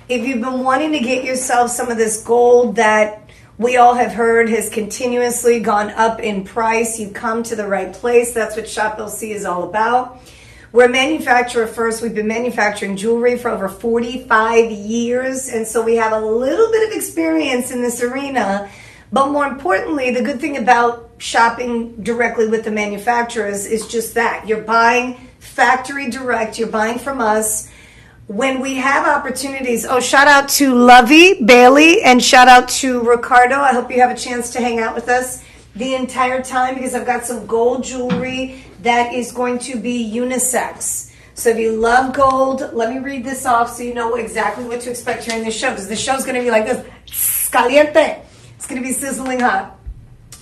If you've been wanting to get yourself some of this gold that we all have heard has continuously gone up in price, you've come to the right place. That's what Shop LC is all about. We're a manufacturer first. We've been manufacturing jewelry for over 45 years, and so we have a little bit of experience in this arena. But more importantly, the good thing about shopping directly with the manufacturers is just that. You're buying factory direct. You're buying from us. When we have opportunities, shout out to Lovey Bailey and shout out to Ricardo. I hope you have a chance to hang out with us the entire time because I've got some gold jewelry that is going to be unisex. So if you love gold, let me read this off so you know exactly what to expect during this show, because the show's going to be like this, caliente. It's going to be sizzling hot.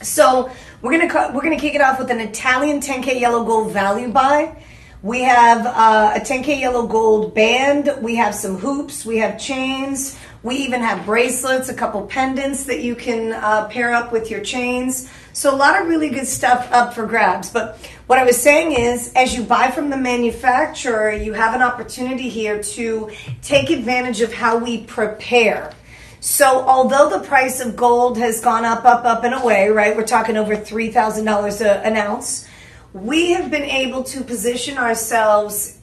So we're gonna kick it off with an Italian 10K yellow gold value buy. We have a 10K yellow gold band. We have some hoops. We have chains. We even have bracelets, a couple pendants that you can pair up with your chains. So a lot of really good stuff up for grabs. But what I was saying is, as you buy from the manufacturer, you have an opportunity here to take advantage of how we prepare. So although the price of gold has gone up and away, right? We're talking over $3,000 an ounce. We have been able to position ourselves,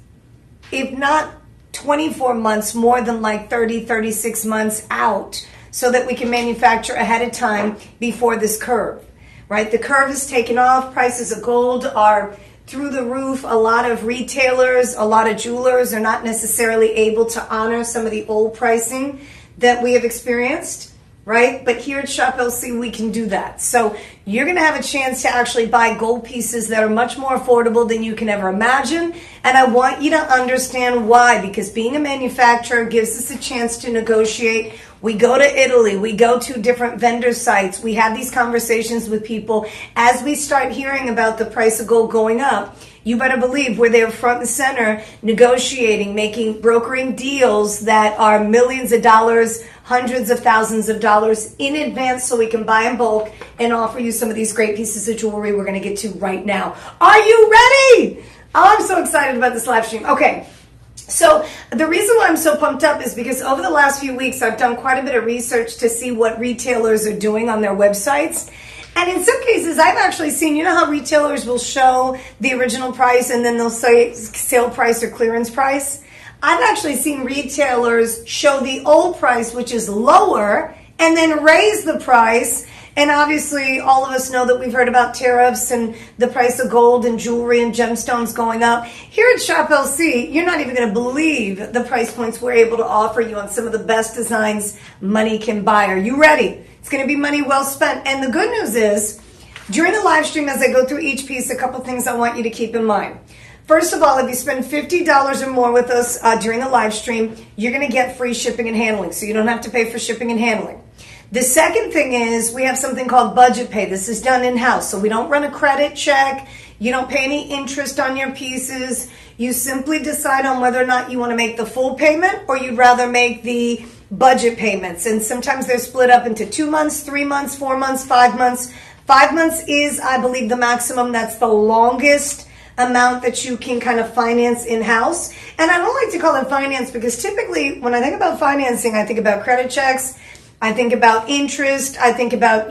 if not 24 months, more than like 30, 36 months out, so that we can manufacture ahead of time before this curve, right? The curve is taken off. Prices of gold are through the roof. A lot of retailers, a lot of jewelers are not necessarily able to honor some of the old pricing that we have experienced. Right? But here at Shop LC, we can do that. So you're going to have a chance to actually buy gold pieces that are much more affordable than you can ever imagine. And I want you to understand why, because being a manufacturer gives us a chance to negotiate. We go to Italy, we go to different vendor sites, we have these conversations with people. As we start hearing about the price of gold going up, you better believe we're there front and center, negotiating, brokering deals that are millions of dollars, hundreds of thousands of dollars in advance, so we can buy in bulk and offer you some of these great pieces of jewelry we're going to get to right now. Are you ready? Oh, I'm so excited about this live stream. Okay. So the reason why I'm so pumped up is because over the last few weeks, I've done quite a bit of research to see what retailers are doing on their websites. And in some cases, I've actually seen, you know how retailers will show the original price and then they'll say sale price or clearance price? I've actually seen retailers show the old price, which is lower, and then raise the price. And obviously, all of us know that we've heard about tariffs and the price of gold and jewelry and gemstones going up. Here at Shop LC, you're not even going to believe the price points we're able to offer you on some of the best designs money can buy. Are you ready? It's going to be money well spent. And the good news is, during the live stream, as I go through each piece, a couple things I want you to keep in mind. First of all, if you spend $50 or more with us during the live stream, you're going to get free shipping and handling. So you don't have to pay for shipping and handling. The second thing is we have something called budget pay. This is done in-house. So we don't run a credit check. You don't pay any interest on your pieces. You simply decide on whether or not you want to make the full payment or you'd rather make the budget payments. And sometimes they're split up into 2 months, 3 months, 4 months, 5 months. 5 months is, I believe, the maximum. That's the longest amount that you can kind of finance in-house. And I don't like to call it finance because typically when I think about financing, I think about credit checks. I think about interest. I think about,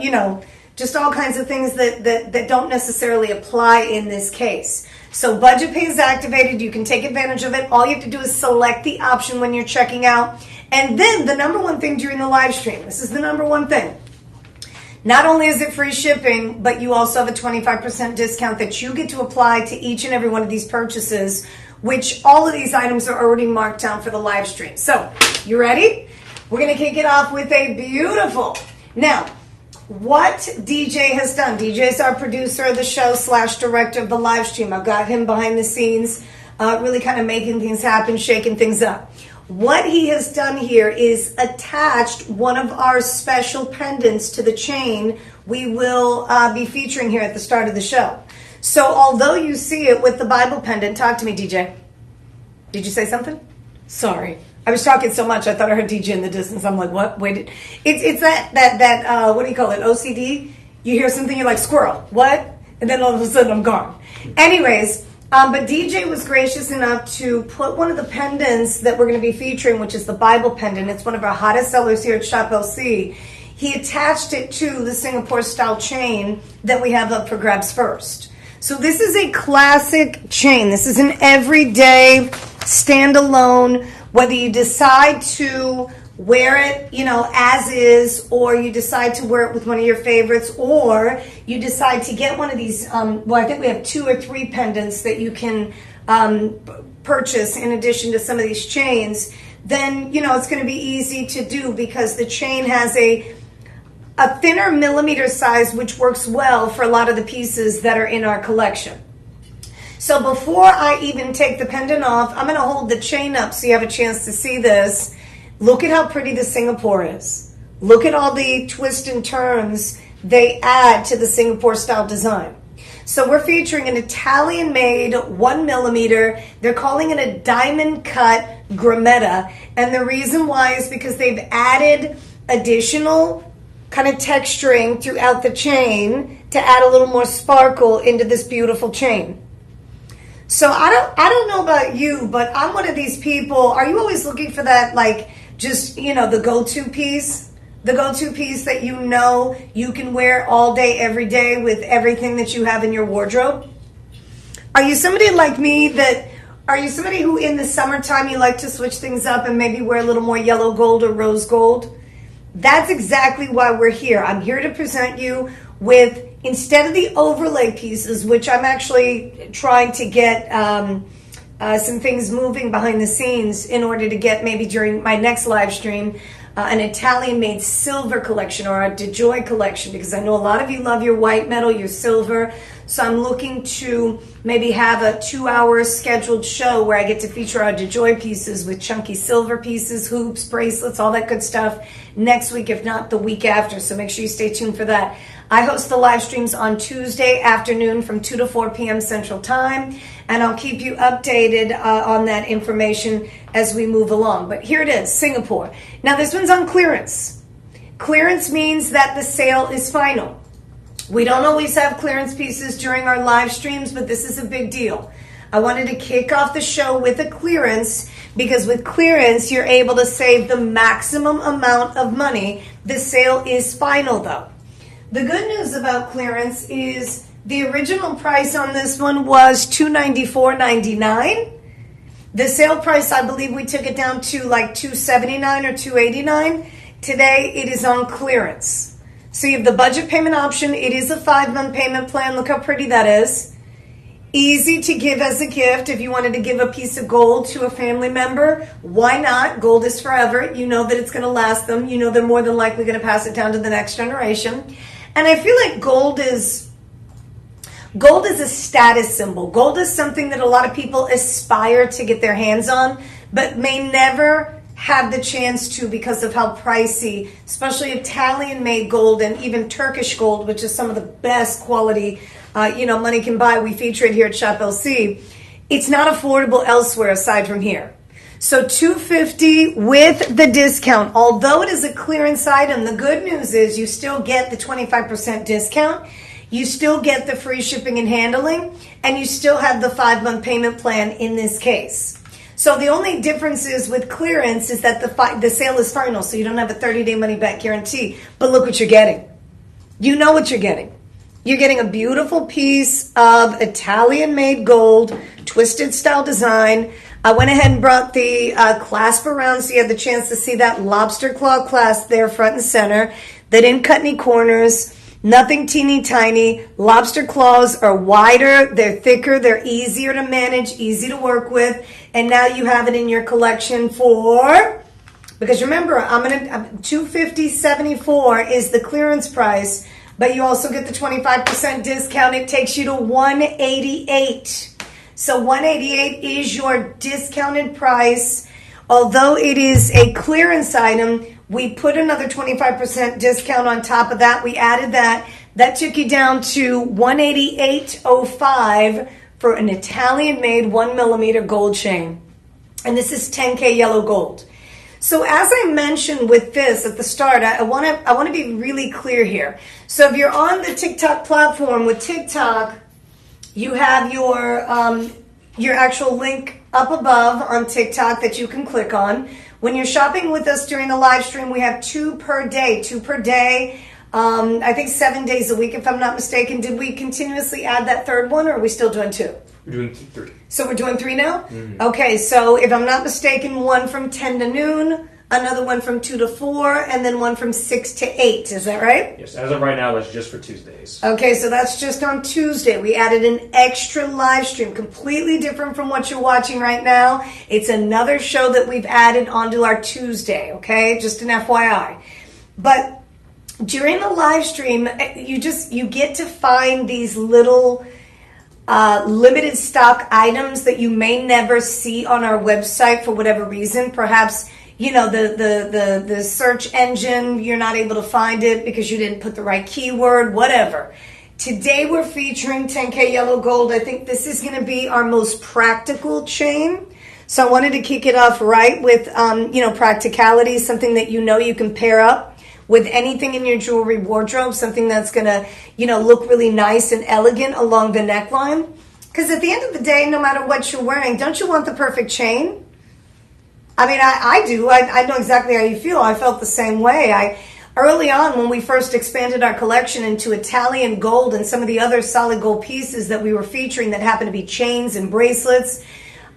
just all kinds of things that don't necessarily apply in this case. So budget pay is activated. You can take advantage of it. All you have to do is select the option when you're checking out. And then the number one thing during the live stream, this is the number one thing. Not only is it free shipping, but you also have a 25% discount that you get to apply to each and every one of these purchases, which all of these items are already marked down for the live stream. So, you ready? We're going to kick it off with a beautiful. Now, what DJ has done, DJ is our producer of the show / director of the live stream. I've got him behind the scenes, really kind of making things happen, shaking things up. What he has done here is attached one of our special pendants to the chain we will be featuring here at the start of the show. So although you see it with the Bible pendant, talk to me, DJ. Did you say something? Sorry. I was talking so much, I thought I heard DJ in the distance. I'm like, what? Wait. It's that what do you call it, OCD? You hear something, you're like, squirrel. What? And then all of a sudden, I'm gone. Anyways, But DJ was gracious enough to put one of the pendants that we're going to be featuring, which is the Bible pendant. It's one of our hottest sellers here at Shop LC. He attached it to the Singapore style chain that we have up for grabs first. So this is a classic chain. This is an everyday standalone, whether you decide to wear it, as is, or you decide to wear it with one of your favorites, or you decide to get one of these, I think we have 2 or 3 pendants that you can purchase in addition to some of these chains, then, it's going to be easy to do because the chain has a thinner millimeter size, which works well for a lot of the pieces that are in our collection. So before I even take the pendant off, I'm going to hold the chain up so you have a chance to see this. Look at how pretty the Singapore is. Look at all the twists and turns they add to the Singapore style design. So we're featuring an Italian-made 1 millimeter. They're calling it a diamond cut grametta. And the reason why is because they've added additional kind of texturing throughout the chain to add a little more sparkle into this beautiful chain. So I don't know about you, but I'm one of these people. Are you always looking for that, the go-to piece? The go-to piece that you can wear all day, every day with everything that you have in your wardrobe? Are you somebody like me are you somebody who in the summertime you like to switch things up and maybe wear a little more yellow gold or rose gold? That's exactly why we're here. I'm here to present you with, instead of the overlay pieces, which I'm actually trying to get some things moving behind the scenes in order to get maybe during my next live stream, an Italian-made silver collection or a DeJoy collection, because I know a lot of you love your white metal, your silver. So I'm looking to maybe have a 2-hour scheduled show where I get to feature our DeJoy pieces with chunky silver pieces, hoops, bracelets, all that good stuff next week, if not the week after. So make sure you stay tuned for that. I host the live streams on Tuesday afternoon from 2 to 4 p.m. Central Time, and I'll keep you updated on that information as we move along. But here it is, Singapore. Now this one's on clearance. Clearance means that the sale is final. We don't always have clearance pieces during our live streams, but this is a big deal. I wanted to kick off the show with a clearance because with clearance, you're able to save the maximum amount of money. The sale is final though. The good news about clearance is the original price on this one was $294.99. The sale price, I believe we took it down to like $279 or $289. Today, it is on clearance. So you have the budget payment option. It is a 5-month payment plan. Look how pretty that is. Easy to give as a gift. If you wanted to give a piece of gold to a family member, why not? Gold is forever. You know that it's going to last them. You know they're more than likely going to pass it down to the next generation. And I feel like gold is a status symbol. Gold is something that a lot of people aspire to get their hands on, but may never have the chance to because of how pricey, especially Italian-made gold and even Turkish gold, which is some of the best quality, money can buy. We feature it here at Shop LC. It's not affordable elsewhere aside from here. So $250 with the discount. Although it is a clearance item, the good news is you still get the 25% discount. You still get the free shipping and handling, and you still have the 5-month payment plan in this case. So the only difference is with clearance is that the sale is final, so you don't have a 30-day money-back guarantee. But look what you're getting. You know what you're getting. You're getting a beautiful piece of Italian-made gold, twisted style design. I went ahead and brought the clasp around so you had the chance to see that lobster claw clasp there front and center. They didn't cut any corners. Nothing teeny tiny. Lobster claws are wider, they're thicker, they're easier to manage, easy to work with, and now you have it in your collection for, because remember, $250.74 is the clearance price, but you also get the 25% discount. It takes you to $188. So $188 is your discounted price. Although it is a clearance item, we put another 25% discount on top of that. We added that. That took you down to $188.05 for an Italian-made 1 millimeter gold chain. And this is 10K yellow gold. So as I mentioned with this at the start, I want to be really clear here. So if you're on the TikTok platform with TikTok, you have your your actual link up above on TikTok that you can click on. When you're shopping with us during the live stream, we have two per day. I think 7 days a week, if I'm not mistaken. Did we continuously add that third one, or are we still doing 2? We're doing 3. So we're doing 3 now? Mm-hmm. Okay, so if I'm not mistaken, one from 10 to noon, another one from 2 to 4, and then one from 6 to 8. Is that right? Yes, as of right now, that's just for Tuesdays. Okay, so that's just on Tuesday. We added an extra live stream, completely different from what you're watching right now. It's another show that we've added onto our Tuesday, okay? Just an FYI. But during the live stream, you get to find these little limited stock items that you may never see on our website for whatever reason. Perhaps the search engine, you're not able to find it because you didn't put the right keyword, whatever. Today we're featuring 10K yellow gold. I think this is going to be our most practical chain. So I wanted to kick it off right with practicality, something that you can pair up with anything in your jewelry wardrobe, something that's going to, look really nice and elegant along the neckline. Because at the end of the day, no matter what you're wearing, don't you want the perfect chain? I mean, I do. I know exactly how you feel. I felt the same way. Early on, when we first expanded our collection into Italian gold and some of the other solid gold pieces that we were featuring that happened to be chains and bracelets,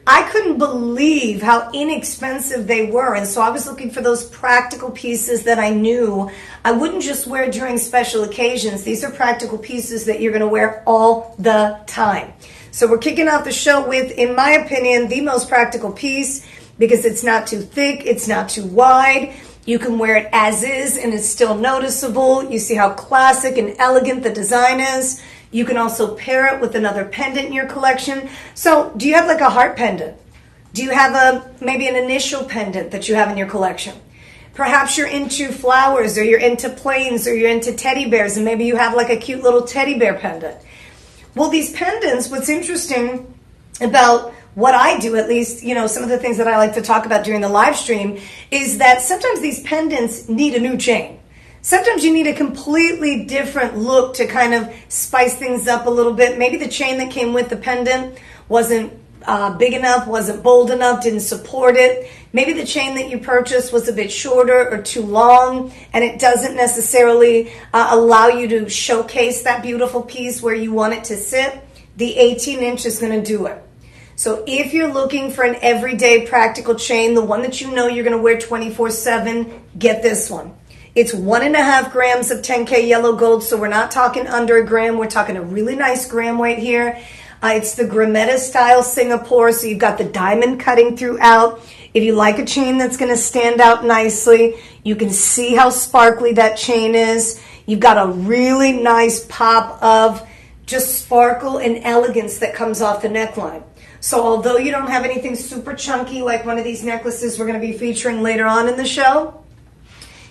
I couldn't believe how inexpensive they were. And so I was looking for those practical pieces that I knew I wouldn't just wear during special occasions. These are practical pieces that you're going to wear all the time. So we're kicking off the show with, in my opinion, the most practical piece, because it's not too thick, it's not too wide. You can wear it as is and it's still noticeable. You see how classic and elegant the design is. You can also pair it with another pendant in your collection. So do you have like a heart pendant? Do you have maybe an initial pendant that you have in your collection? Perhaps you're into flowers, or you're into planes, or you're into teddy bears, and maybe you have like a cute little teddy bear pendant. Well, these pendants, what's interesting about what I do, at least, some of the things that I like to talk about during the live stream, is that sometimes these pendants need a new chain. Sometimes you need a completely different look to kind of spice things up a little bit. Maybe the chain that came with the pendant wasn't big enough, wasn't bold enough, didn't support it. Maybe the chain that you purchased was a bit shorter or too long, and it doesn't necessarily allow you to showcase that beautiful piece where you want it to sit. The 18-inch is going to do it. So if you're looking for an everyday practical chain, the one that you're going to wear 24/7, get this one. It's 1.5 grams of 10K yellow gold, so we're not talking under a gram. We're talking a really nice gram weight here. It's the Grametta style Singapore, so you've got the diamond cutting throughout. If you like a chain that's going to stand out nicely, you can see how sparkly that chain is. You've got a really nice pop of just sparkle and elegance that comes off the neckline. So although you don't have anything super chunky like one of these necklaces we're going to be featuring later on in the show,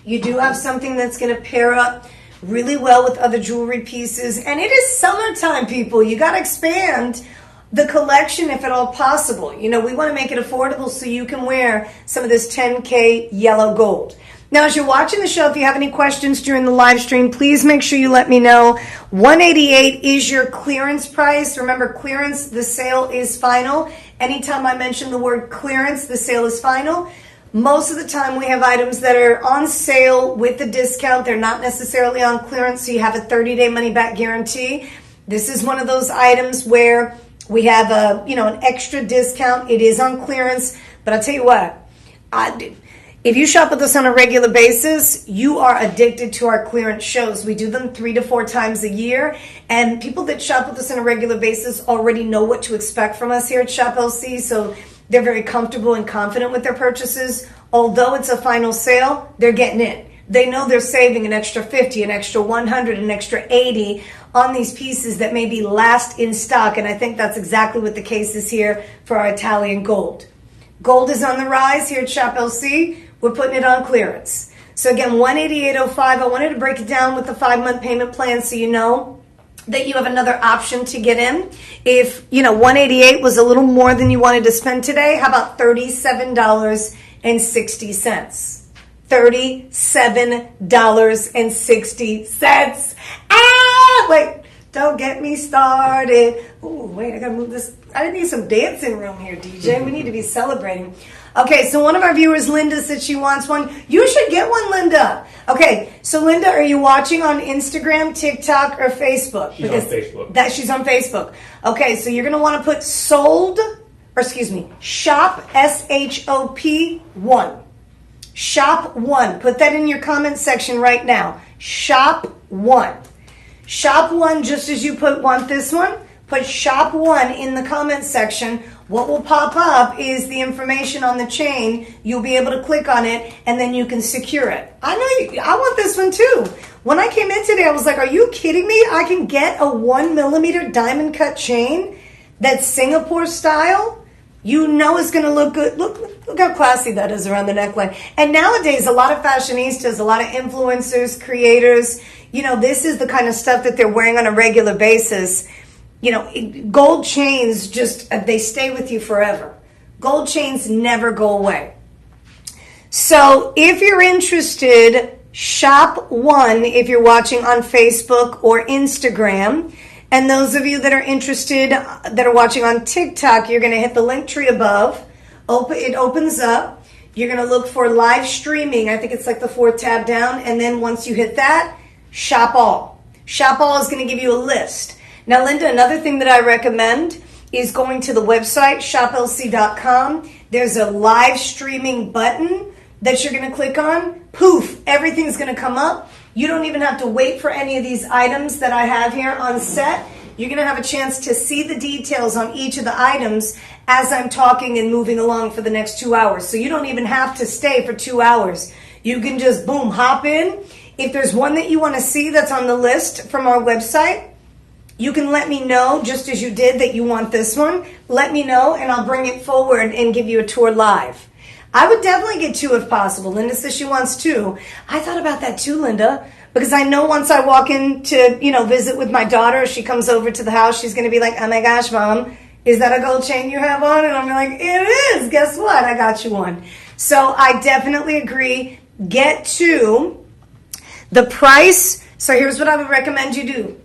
you do have something that's going to pair up really well with other jewelry pieces. And it is summertime, people. You got to expand the collection if at all possible. We want to make it affordable so you can wear some of this 10K yellow gold. Now, as you're watching the show, if you have any questions during the live stream, please make sure you let me know. $188 is your clearance price. Remember, clearance, the sale is final. Anytime I mention the word clearance, the sale is final. Most of the time we have items that are on sale with the discount. They're not necessarily on clearance, so you have a 30-day money-back guarantee. This is one of those items where we have an extra discount. It is on clearance, but I'll tell you what, if you shop with us on a regular basis, you are addicted to our clearance shows. We do them 3 to 4 times a year, and people that shop with us on a regular basis already know what to expect from us here at Shop LC, so they're very comfortable and confident with their purchases. Although it's a final sale, they're getting it. They know they're saving an extra 50, an extra 100, an extra 80 on these pieces that may be last in stock. And I think that's exactly what the case is here for our Italian gold. Gold is on the rise here at Shop LC. We're putting it on clearance. So again, $188.05. I wanted to break it down with the 5-month payment plan so you know that you have another option to get in. If, $188 was a little more than you wanted to spend today, how about $37.60? $37.60. Wait, don't get me started. Oh, wait, I gotta move this. I need some dancing room here, DJ. We need to be celebrating. Okay, so one of our viewers, Linda, said she wants one. You should get one, Linda. Okay, so Linda, are you watching on Instagram, TikTok, or Facebook? She's on Facebook. She's on Facebook. Okay, so you're going to want to put shop, SHOP 1. Shop 1. Put that in your comment section right now. Shop 1. Shop 1, just as you want this one, put shop 1 in the comment section. What will pop up is the information on the chain. You'll be able to click on it, and then you can secure it. I want this one too. When I came in today, I was like, are you kidding me? I can get a 1 millimeter diamond cut chain that's Singapore style. You know it's going to look good. Look how classy that is around the neckline. And nowadays, a lot of fashionistas, a lot of influencers, creators, this is the kind of stuff that they're wearing on a regular basis. Gold chains they stay with you forever. Gold chains never go away. So if you're interested, shop 1 if you're watching on Facebook or Instagram. And those of you that are interested, that are watching on TikTok, you're going to hit the link tree above. It opens up. You're going to look for live streaming. I think it's like the 4th tab down. And then once you hit that, shop all. Shop all is going to give you a list. Now, Linda, another thing that I recommend is going to the website, shoplc.com. There's a live streaming button that you're going to click on. Poof, everything's going to come up. You don't even have to wait for any of these items that I have here on set. You're going to have a chance to see the details on each of the items as I'm talking and moving along for the next 2 hours. So you don't even have to stay for 2 hours. You can just, boom, hop in. If there's one that you want to see that's on the list from our website, you can let me know, just as you did, that you want this one. Let me know, and I'll bring it forward and give you a tour live. I would definitely get 2 if possible. Linda says she wants 2. I thought about that too, Linda, because I know once I walk in to, visit with my daughter, she comes over to the house, she's going to be like, oh my gosh, Mom, is that a gold chain you have on? And I'm like, it is. Guess what? I got you one. So I definitely agree. Get 2. The price, so here's what I would recommend you do.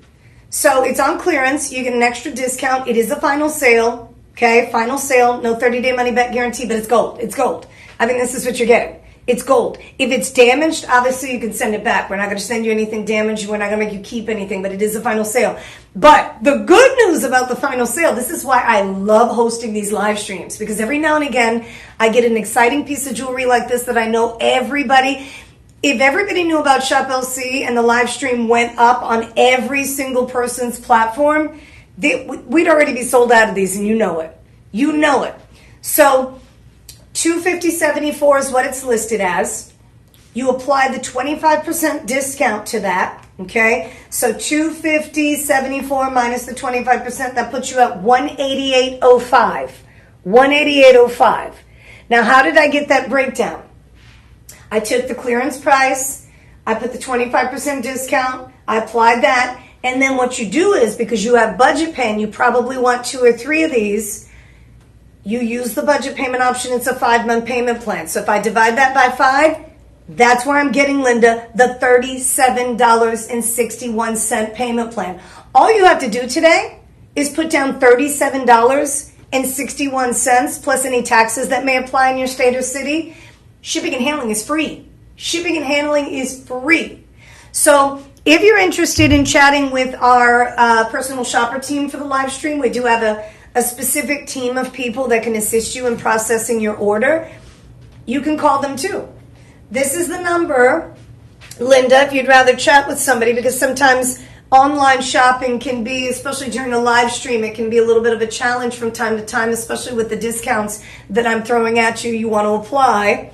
So it's on clearance. You get an extra discount. It is a final sale. Okay, final sale. No 30-day money-back guarantee, but it's gold. It's gold. I think this is what you're getting. It's gold. If it's damaged, obviously you can send it back. We're not going to send you anything damaged. We're not going to make you keep anything, but it is a final sale. But the good news about the final sale, this is why I love hosting these live streams, because every now and again, I get an exciting piece of jewelry like this that I know everybody... If everybody knew about Shop LC and the live stream went up on every single person's platform, we'd already be sold out of these, and you know it. You know it. So $250.74 is what it's listed as. You apply the 25% discount to that, okay? So $250.74 minus the 25%, that puts you at $188.05. $188.05. Now, how did I get that breakdown? I took the clearance price, I put the 25% discount, I applied that, and then what you do is, because you have budget pay and you probably want 2 or 3 of these, you use the budget payment option. It's a 5-month payment plan. So if I divide that by 5, that's where I'm getting, Linda, the $37.61 payment plan. All you have to do today is put down $37.61 plus any taxes that may apply in your state or city. Shipping and handling is free. Shipping and handling is free. So if you're interested in chatting with our personal shopper team for the live stream, we do have a specific team of people that can assist you in processing your order. You can call them too. This is the number, Linda, if you'd rather chat with somebody, because sometimes online shopping can be, especially during a live stream, it can be a little bit of a challenge from time to time, especially with the discounts that I'm throwing at you, you want to apply.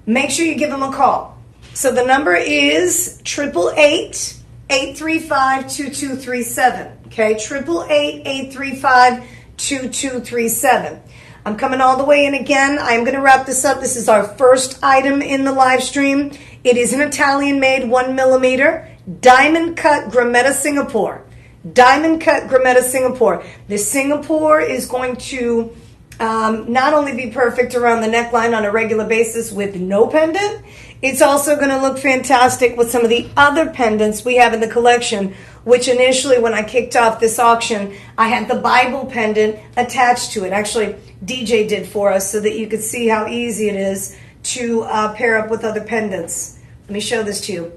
Make sure you give them a call. So the number is 888-835-2237. Okay, 888-835-2237. I'm coming all the way in again. I'm going to wrap this up. This is our first item in the live stream. It is an Italian-made 1 millimeter diamond cut Grametta Singapore. Diamond cut Grametta Singapore. The Singapore is going to not only be perfect around the neckline on a regular basis with no pendant, it's also going to look fantastic with some of the other pendants we have in the collection which initially when I kicked off this auction, I had the Bible pendant attached to it. Actually, DJ did for us so that you could see how easy it is to pair up with other pendants. Let me show this to you.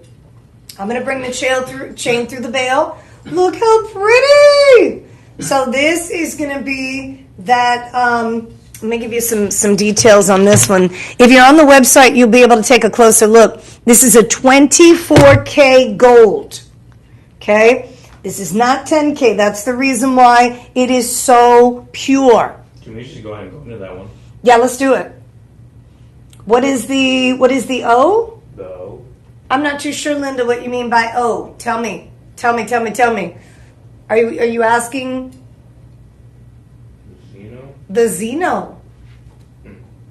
I'm going to bring the chain through the bail. Look how pretty! So this is going to be that, let me give you some details on this one. If you're on the website, you'll be able to take a closer look. This is a 24K gold. Okay? This is not 10K. That's the reason why it is so pure. Can we just go ahead and go into that one? Yeah, let's do it. What is the O? The O. I'm not too sure, Linda, what you mean by O. Tell me. Are you asking? Zeno? The Zeno.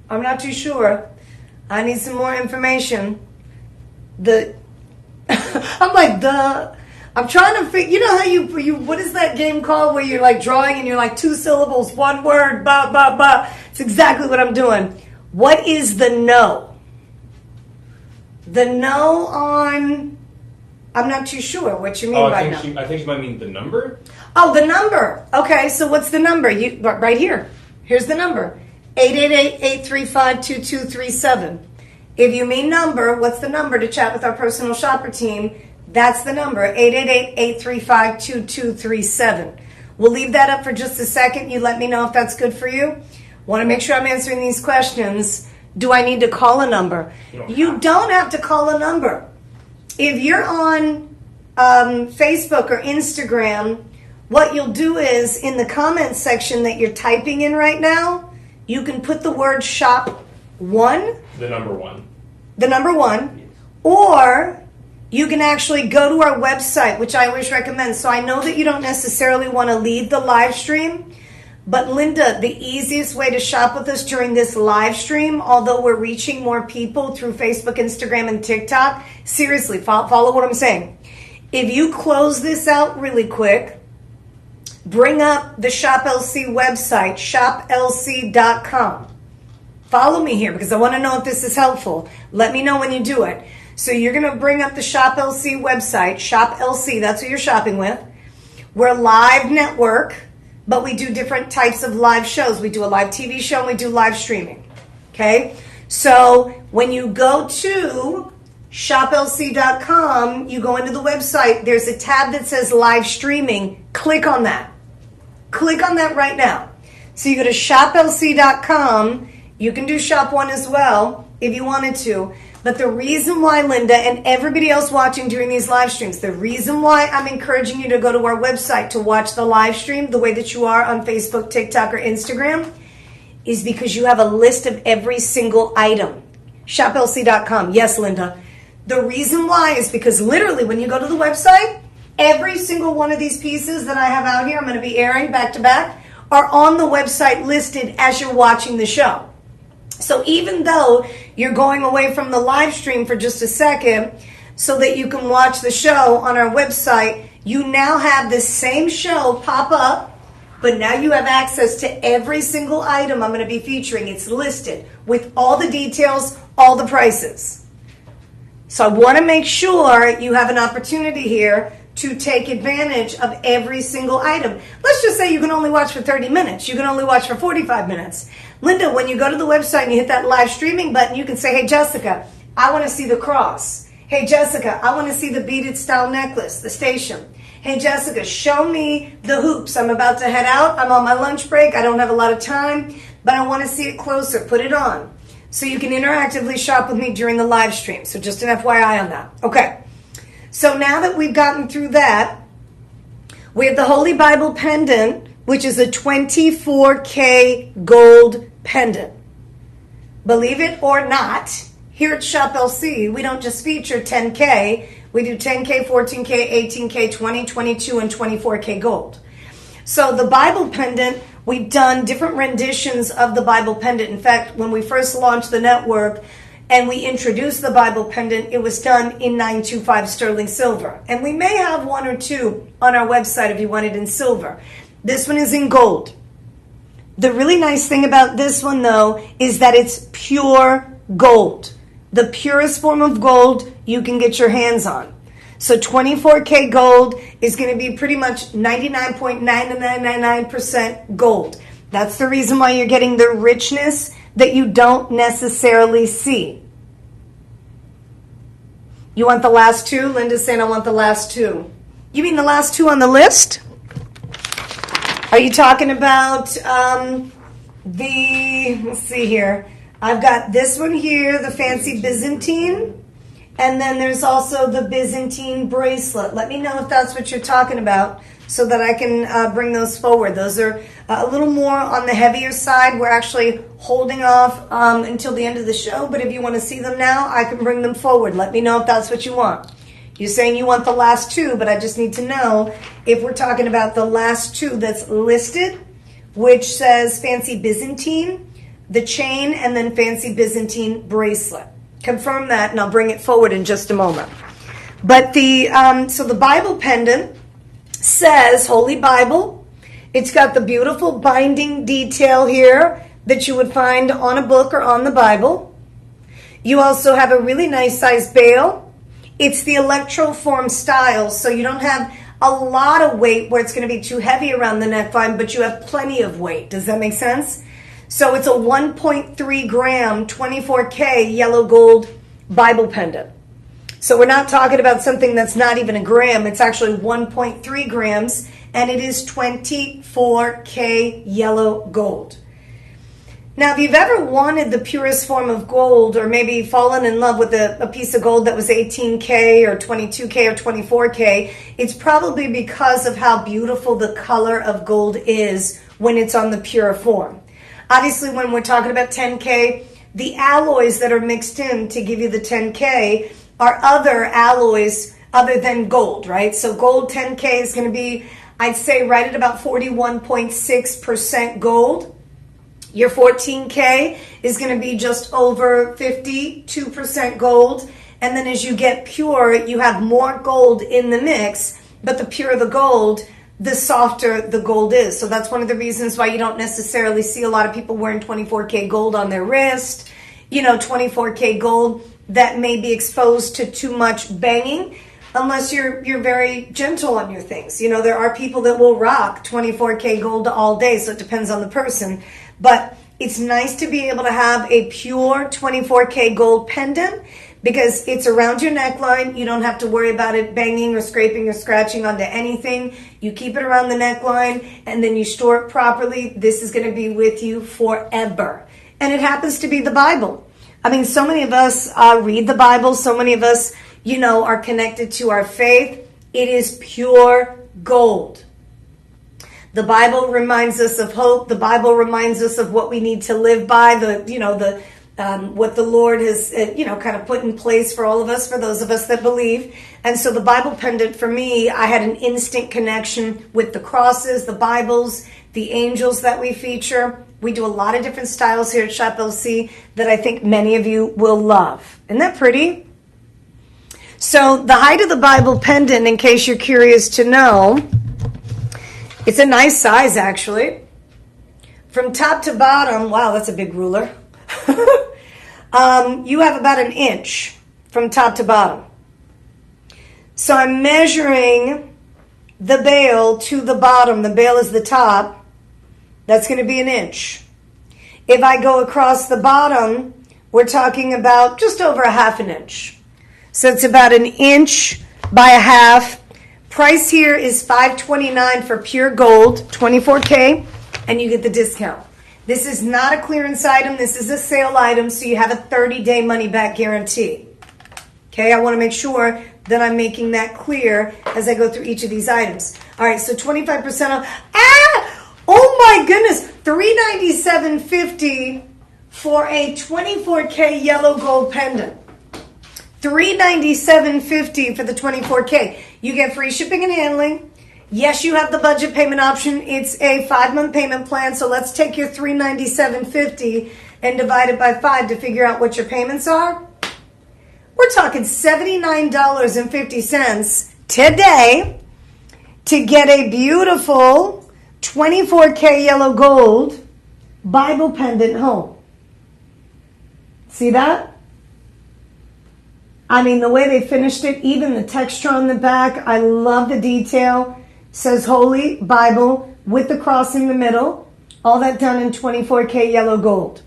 I'm not too sure. I need some more information. I'm trying to figure, you know how you what is that game called where you're like drawing and you're like 2 syllables, 1 word, ba, ba, ba. It's exactly what I'm doing. What is the no? The no on, I'm not too sure what you mean by no. I think she might mean the number. Oh, the number. Okay, so what's the number? Right here. Here's the number. 888-835-2237. If you mean number, what's the number to chat with our personal shopper team? That's the number, 888-835-2237. We'll leave that up for just a second. You let me know if that's good for you. Want to make sure I'm answering these questions. Do I need to call a number? You don't have to call a number. If you're on Facebook or Instagram, what you'll do is in the comments section that you're typing in right now, you can put the word shop 1. The number 1. The number 1. Yes. Or you can actually go to our website, which I always recommend. So I know that you don't necessarily want to leave the live stream. But Linda, the easiest way to shop with us during this live stream, although we're reaching more people through Facebook, Instagram, and TikTok, seriously, follow what I'm saying. If you close this out really quick, bring up the Shop LC website, shoplc.com. Follow me here because I want to know if this is helpful. Let me know when you do it. So you're going to bring up the Shop LC website, Shop LC, that's what you're shopping with. We're a live network, but we do different types of live shows. We do a live TV show and we do live streaming. Okay? So when you go to shoplc.com, you go into the website, there's a tab that says live streaming. Click on that. Click on that right now. So you go to shoplc.com. You can do Shop 1 as well if you wanted to. But the reason why, Linda, and everybody else watching during these live streams, the reason why I'm encouraging you to go to our website to watch the live stream the way that you are on Facebook, TikTok, or Instagram is because you have a list of every single item. ShopLC.com. Yes, Linda. The reason why is because literally when you go to the website, every single one of these pieces that I have out here, I'm going to be airing back to back, are on the website listed as you're watching the show. So even though you're going away from the live stream for just a second so that you can watch the show on our website, you now have the same show pop up, but now you have access to every single item I'm going to be featuring. It's listed with all the details, all the prices. So I want to make sure you have an opportunity here to take advantage of every single item. Let's just say you can only watch for 30 minutes. You can only watch for 45 minutes. Linda, when you go to the website and you hit that live streaming button, you can say, hey, Jessica, I want to see the cross. Hey, Jessica, I want to see the beaded style necklace, the station. Hey, Jessica, show me the hoops. I'm about to head out. I'm on my lunch break. I don't have a lot of time, but I want to see it closer. Put it on. So you can interactively shop with me during the live stream. So just an FYI on that. Okay. So now that we've gotten through that, we have the Holy Bible pendant, which is a 24K gold pendant. Believe it or not, here at Shop LC, we don't just feature 10K. We do 10K, 14K, 18K, 20, 22, and 24K gold. So the Bible pendant, we've done different renditions of the Bible pendant. In fact, when we first launched the network and we introduced the Bible pendant, it was done in 925 sterling silver. And we may have 1 or 2 on our website if you want it in silver. This one is in gold. The really nice thing about this one, though, is that it's pure gold. The purest form of gold you can get your hands on. So 24K gold is going to be pretty much 99.9999% gold. That's the reason why you're getting the richness that you don't necessarily see. You want the last two? Linda's saying I want the last two. You mean the last two on the list? Are you talking about let's see here. I've got this one here, the fancy Byzantine. And then there's also the Byzantine bracelet. Let me know if that's what you're talking about so that I can bring those forward. Those are a little more on the heavier side. We're actually holding off until the end of the show. But if you want to see them now, I can bring them forward. Let me know if that's what you want. You're saying you want the last two, but I just need to know if we're talking about the last two that's listed, which says fancy Byzantine, the chain, and then fancy Byzantine bracelet. Confirm that, and I'll bring it forward in just a moment. But so the Bible pendant says Holy Bible. It's got the beautiful binding detail here that you would find on a book or on the Bible. You also have a really nice size bail. It's the electroform style, so you don't have a lot of weight where it's going to be too heavy around the neckline, but you have plenty of weight. Does that make sense? So it's a 1.3 gram, 24K yellow gold Bible pendant. So we're not talking about something that's not even a gram. It's actually 1.3 grams, and it is 24K yellow gold. Now, if you've ever wanted the purest form of gold, or maybe fallen in love with a piece of gold that was 18K or 22K or 24K, it's probably because of how beautiful the color of gold is when it's on the pure form. Obviously, when we're talking about 10K, the alloys that are mixed in to give you the 10K are other alloys other than gold, right? So gold 10K is going to be, I'd say, right at about 41.6% gold. Your 14K is going to be just over 52% gold. And then as you get pure, you have more gold in the mix, but the purer the gold, the softer the gold is. So that's one of the reasons why you don't necessarily see a lot of people wearing 24K gold on their wrist. 24K gold that may be exposed to too much banging, unless you're very gentle on your things. There are people that will rock 24K gold all day, so it depends on the person. But it's nice to be able to have a pure 24K gold pendant, because it's around your neckline. You don't have to worry about it banging or scraping or scratching onto anything. You keep it around the neckline, and then you store it properly. This is going to be with you forever. And it happens to be the Bible. I mean, so many of us read the Bible. So many of us, are connected to our faith. It is pure gold. The Bible reminds us of hope. The Bible reminds us of what we need to live by. What the Lord has, kind of put in place for all of us, for those of us that believe. And so the Bible pendant, for me, I had an instant connection with the crosses, the Bibles, the angels that we feature. We do a lot of different styles here at Shop LC that I think many of you will love. Isn't that pretty? So the height of the Bible pendant, in case you're curious to know, it's a nice size, actually. From top to bottom, wow, that's a big ruler. You have about an inch from top to bottom. So I'm measuring the bail to the bottom. The bail is the top. That's going to be an inch. If I go across the bottom, we're talking about just over a half an inch. So it's about an inch by a half. Price here is $529 for pure gold, 24K, and you get the discount. This is not a clearance item. This is a sale item, so you have a 30-day money-back guarantee. Okay, I want to make sure that I'm making that clear as I go through each of these items. All right, so 25% off. Oh my goodness, $397.50 for a 24K yellow gold pendant. $397.50 for the 24K. You get free shipping and handling. Yes, you have the budget payment option. It's a 5-month payment plan. So let's take your $397.50 and divide it by 5 to figure out what your payments are. We're talking $79.50 today to get a beautiful 24K yellow gold Bible pendant home. See that? I mean, the way they finished it, even the texture on the back, I love the detail. Says Holy Bible with the cross in the middle. All that done in 24K yellow gold.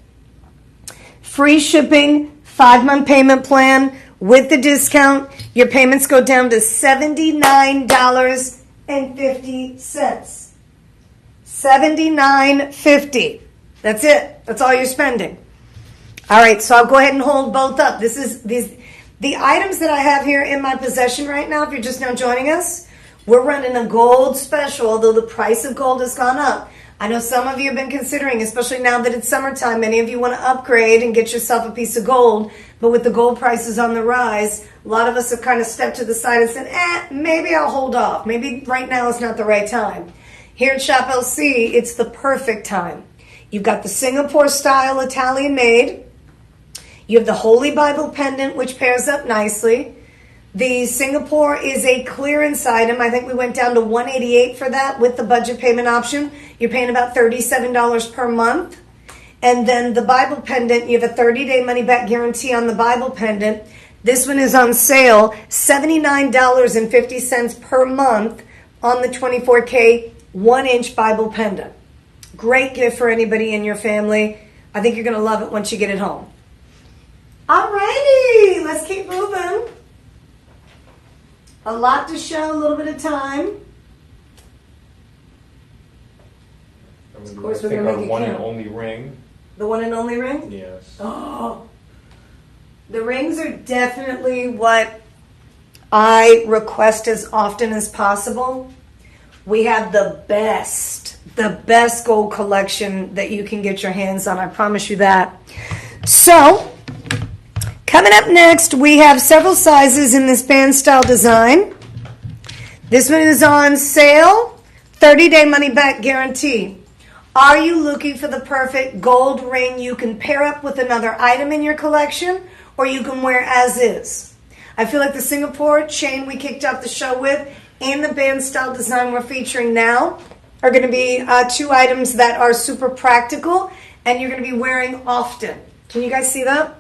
Free shipping, 5-month payment plan with the discount. Your payments go down to $79.50. $79.50. That's it. That's all you're spending. All right, so I'll go ahead and hold both up. This is the items that I have here in my possession right now. If you're just now joining us, we're running a gold special, although the price of gold has gone up. I know some of you have been considering, especially now that it's summertime, many of you want to upgrade and get yourself a piece of gold. But with the gold prices on the rise, a lot of us have kind of stepped to the side and said, maybe I'll hold off. Maybe right now is not the right time. Here at Shop LC, it's the perfect time. You've got the Singapore style Italian made. You have the Holy Bible pendant, which pairs up nicely. The Singapore is a clearance item. I think we went down to $188 for that with the budget payment option. You're paying about $37 per month. And then the Bible pendant, you have a 30-day money-back guarantee on the Bible pendant. This one is on sale, $79.50 per month on the 24K 1-inch Bible pendant. Great gift for anybody in your family. I think you're going to love it once you get it home. Alrighty, let's keep moving. A lot to show, a little bit of time. Of course, we're going to make it one and only ring. The one and only ring? Yes. Oh, the rings are definitely what I request as often as possible. We have the best gold collection that you can get your hands on. I promise you that. So, coming up next, we have several sizes in this band style design. This one is on sale, 30-day money back guarantee. Are you looking for the perfect gold ring you can pair up with another item in your collection, or you can wear as is? I feel like the Singapore chain we kicked off the show with and the band style design we're featuring now are going to be two items that are super practical and you're going to be wearing often. Can you guys see that?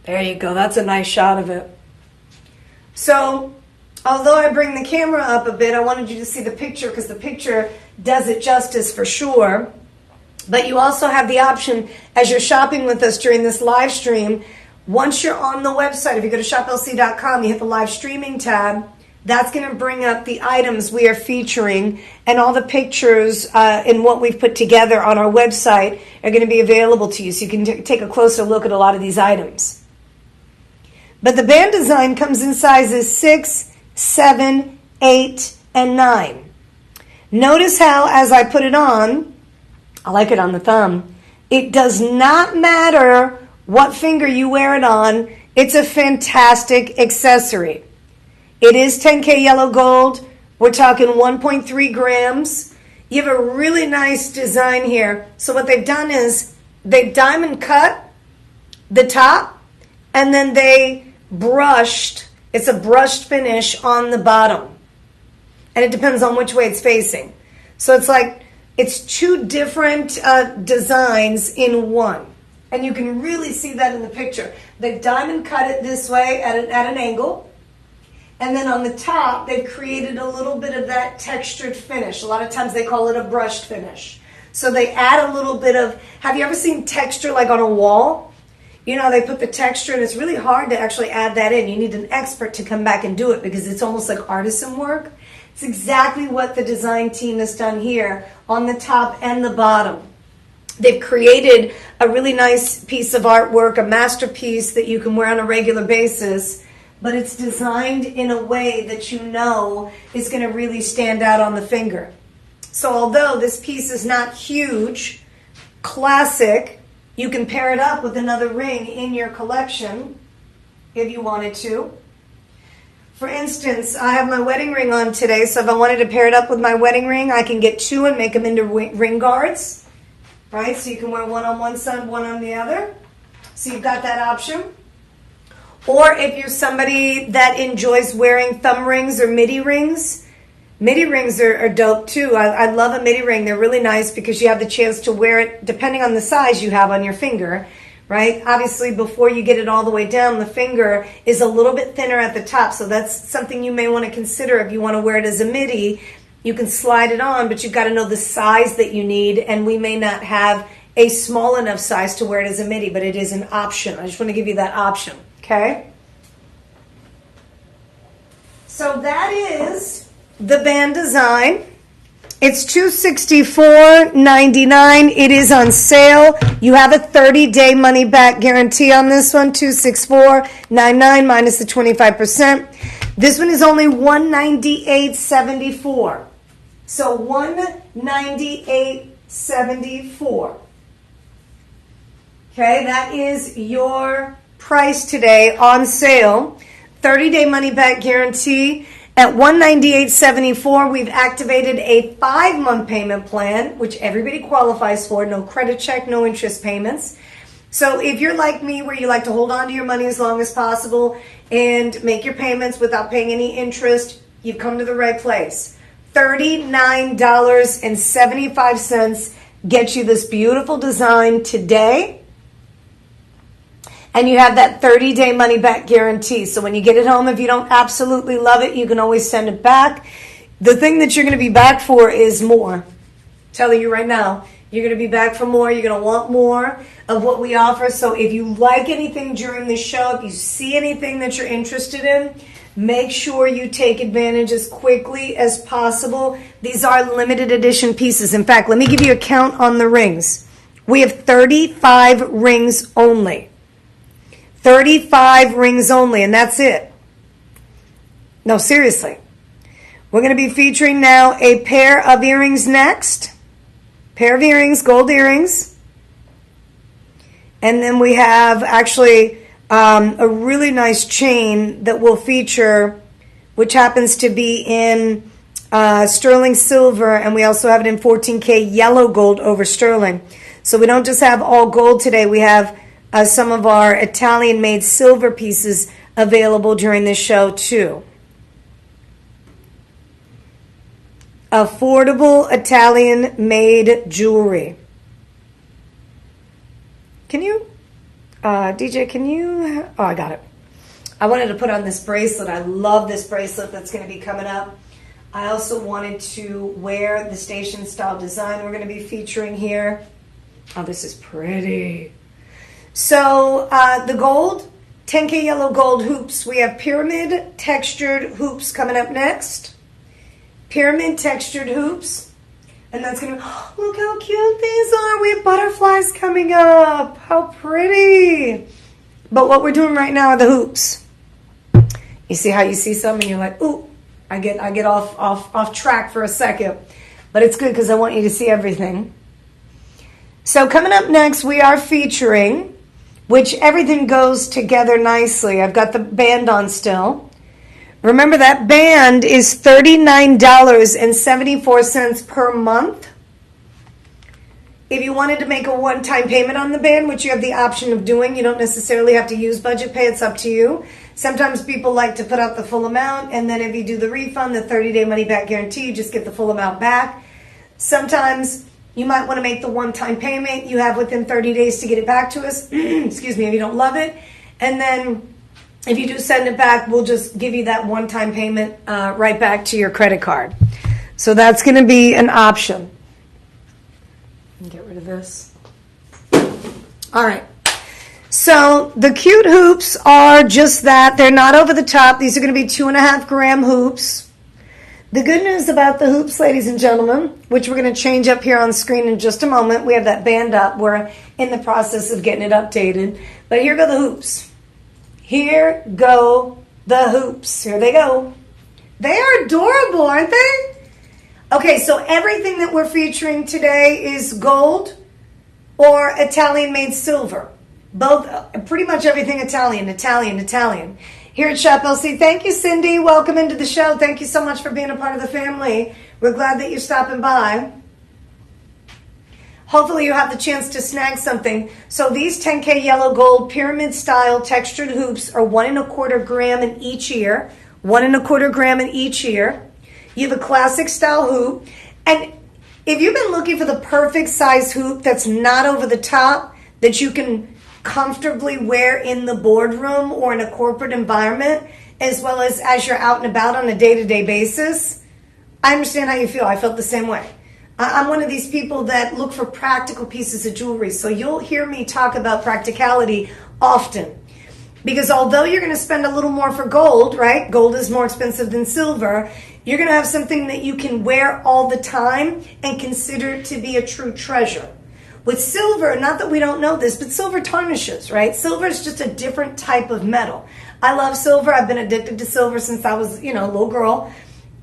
There you go. That's a nice shot of it. So, although I bring the camera up a bit, I wanted you to see the picture because the picture does it justice for sure. But you also have the option as you're shopping with us during this live stream. Once you're on the website, if you go to shoplc.com, you hit the live streaming tab. That's going to bring up the items we are featuring, and all the pictures and what we've put together on our website are going to be available to you, so you can take a closer look at a lot of these items. But the band design comes in sizes 6, 7, 8, and 9. Notice how, as I put it on, I like it on the thumb, it does not matter what finger you wear it on. It's a fantastic accessory. It is 10K yellow gold. We're talking 1.3 grams. You have a really nice design here. So what they've done is they've diamond cut the top and then they brushed, it's a brushed finish on the bottom. And it depends on which way it's facing. So it's like, it's two different designs in one. And you can really see that in the picture. They've diamond cut it this way at an angle. And then on the top, they've created a little bit of that textured finish. A lot of times they call it a brushed finish. So they add a little bit of, have you ever seen texture like on a wall? You know, they put the texture and it's really hard to actually add that in. You need an expert to come back and do it because it's almost like artisan work. It's exactly what the design team has done here on the top and the bottom. They've created a really nice piece of artwork, a masterpiece that you can wear on a regular basis, but it's designed in a way that you know is going to really stand out on the finger. So although this piece is not huge, classic, you can pair it up with another ring in your collection if you wanted to. For instance, I have my wedding ring on today, so if I wanted to pair it up with my wedding ring, I can get two and make them into ring guards, right? So you can wear one on one side, one on the other. So you've got that option. Or if you're somebody that enjoys wearing thumb rings or midi rings are dope too. I love a midi ring. They're really nice because you have the chance to wear it, depending on the size you have on your finger, right? Obviously, before you get it all the way down, the finger is a little bit thinner at the top. So that's something you may want to consider if you want to wear it as a midi. You can slide it on, but you've got to know the size that you need. And we may not have a small enough size to wear it as a midi, but it is an option. I just want to give you that option, okay? So that is the band design. It's $264.99. It is on sale. You have a 30-day money-back guarantee on this one. $264.99 minus the 25%. This one is only $198.74. So $198.74. Okay, that is your price today on sale. 30-day money-back guarantee. At $198.74, we've activated a 5-month payment plan, which everybody qualifies for. No credit check, no interest payments. So if you're like me, where you like to hold on to your money as long as possible and make your payments without paying any interest, you've come to the right place. $39.75 gets you this beautiful design today. And you have that 30-day money-back guarantee. So when you get it home, if you don't absolutely love it, you can always send it back. The thing that you're going to be back for is more. I'm telling you right now, you're going to be back for more. You're going to want more of what we offer. So if you like anything during the show, if you see anything that you're interested in, make sure you take advantage as quickly as possible. These are limited edition pieces. In fact, let me give you a count on the rings. We have 35 rings only. 35 rings only, and that's it. No, seriously. We're going to be featuring now a pair of earrings next. Pair of earrings, gold earrings. And then we have actually a really nice chain that will feature, which happens to be in sterling silver, and we also have it in 14K yellow gold over sterling. So we don't just have all gold today. We have some of our Italian-made silver pieces available during this show too. Affordable Italian-made jewelry. Can you, DJ, can you, oh, I got it. I wanted to put on this bracelet. I love this bracelet that's going to be coming up. I also wanted to wear the station style design we're going to be featuring here. Oh, this is pretty. So the gold, 10K yellow gold hoops. We have pyramid textured hoops coming up next. Pyramid textured hoops. And that's going to, oh, look how cute these are. We have butterflies coming up. How pretty. But what we're doing right now are the hoops. You see how you see some and you're like, ooh, I get off track for a second. But it's good because I want you to see everything. So coming up next, we are featuring, which everything goes together nicely. I've got the band on still. Remember, that band is $39.74 per month. If you wanted to make a one-time payment on the band, which you have the option of doing, you don't necessarily have to use budget pay. It's up to you. Sometimes people like to put out the full amount, and then if you do the refund, the 30-day money-back guarantee, you just get the full amount back. Sometimes you might want to make the one-time payment. You have within 30 days to get it back to us. Excuse me, if you don't love it. And then if you do send it back, we'll just give you that one-time payment right back to your credit card. So that's going to be an option. Get rid of this. All right. So the cute hoops are just that. They're not over the top. These are going to be 2.5 gram hoops. The good news about the hoops, ladies and gentlemen, which we're going to change up here on screen in just a moment. We have that band up. We're in the process of getting it updated. But here go the hoops. Here go the hoops. Here they go. They are adorable, aren't they? Okay, so everything that we're featuring today is gold or Italian-made silver. Both, pretty much everything Italian. Here at Shop LC, thank you, Cindy. Welcome into the show. Thank you so much for being a part of the family. We're glad that you're stopping by. Hopefully you have the chance to snag something. So these 10K yellow gold pyramid style textured hoops are 1.25 gram in each ear. 1.25 gram in each ear. You have a classic style hoop. And if you've been looking for the perfect size hoop that's not over the top, that you can comfortably wear in the boardroom or in a corporate environment, as well as you're out and about on a day-to-day basis, I understand how you feel. I felt the same way. I'm one of these people that look for practical pieces of jewelry. So you'll hear me talk about practicality often. Because although you're going to spend a little more for gold, right? Gold is more expensive than silver. You're going to have something that you can wear all the time and consider to be a true treasure. With silver, not that we don't know this, but silver tarnishes, right? Silver is just a different type of metal. I love silver. I've been addicted to silver since I was, a little girl.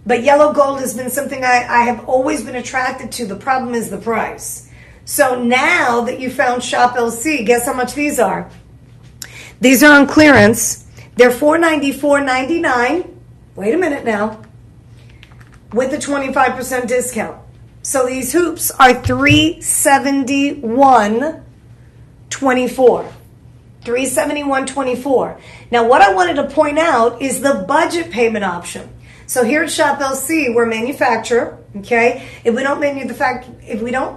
But yellow gold has been something I have always been attracted to. The problem is the price. So now that you found Shop LC, guess how much these are? These are on clearance. They're $494.99. Wait a minute now. With a 25% discount. So these hoops are $371.24. $371.24. Now what I wanted to point out is the budget payment option. So here at Shop LC, we're a manufacturer, okay? If we don't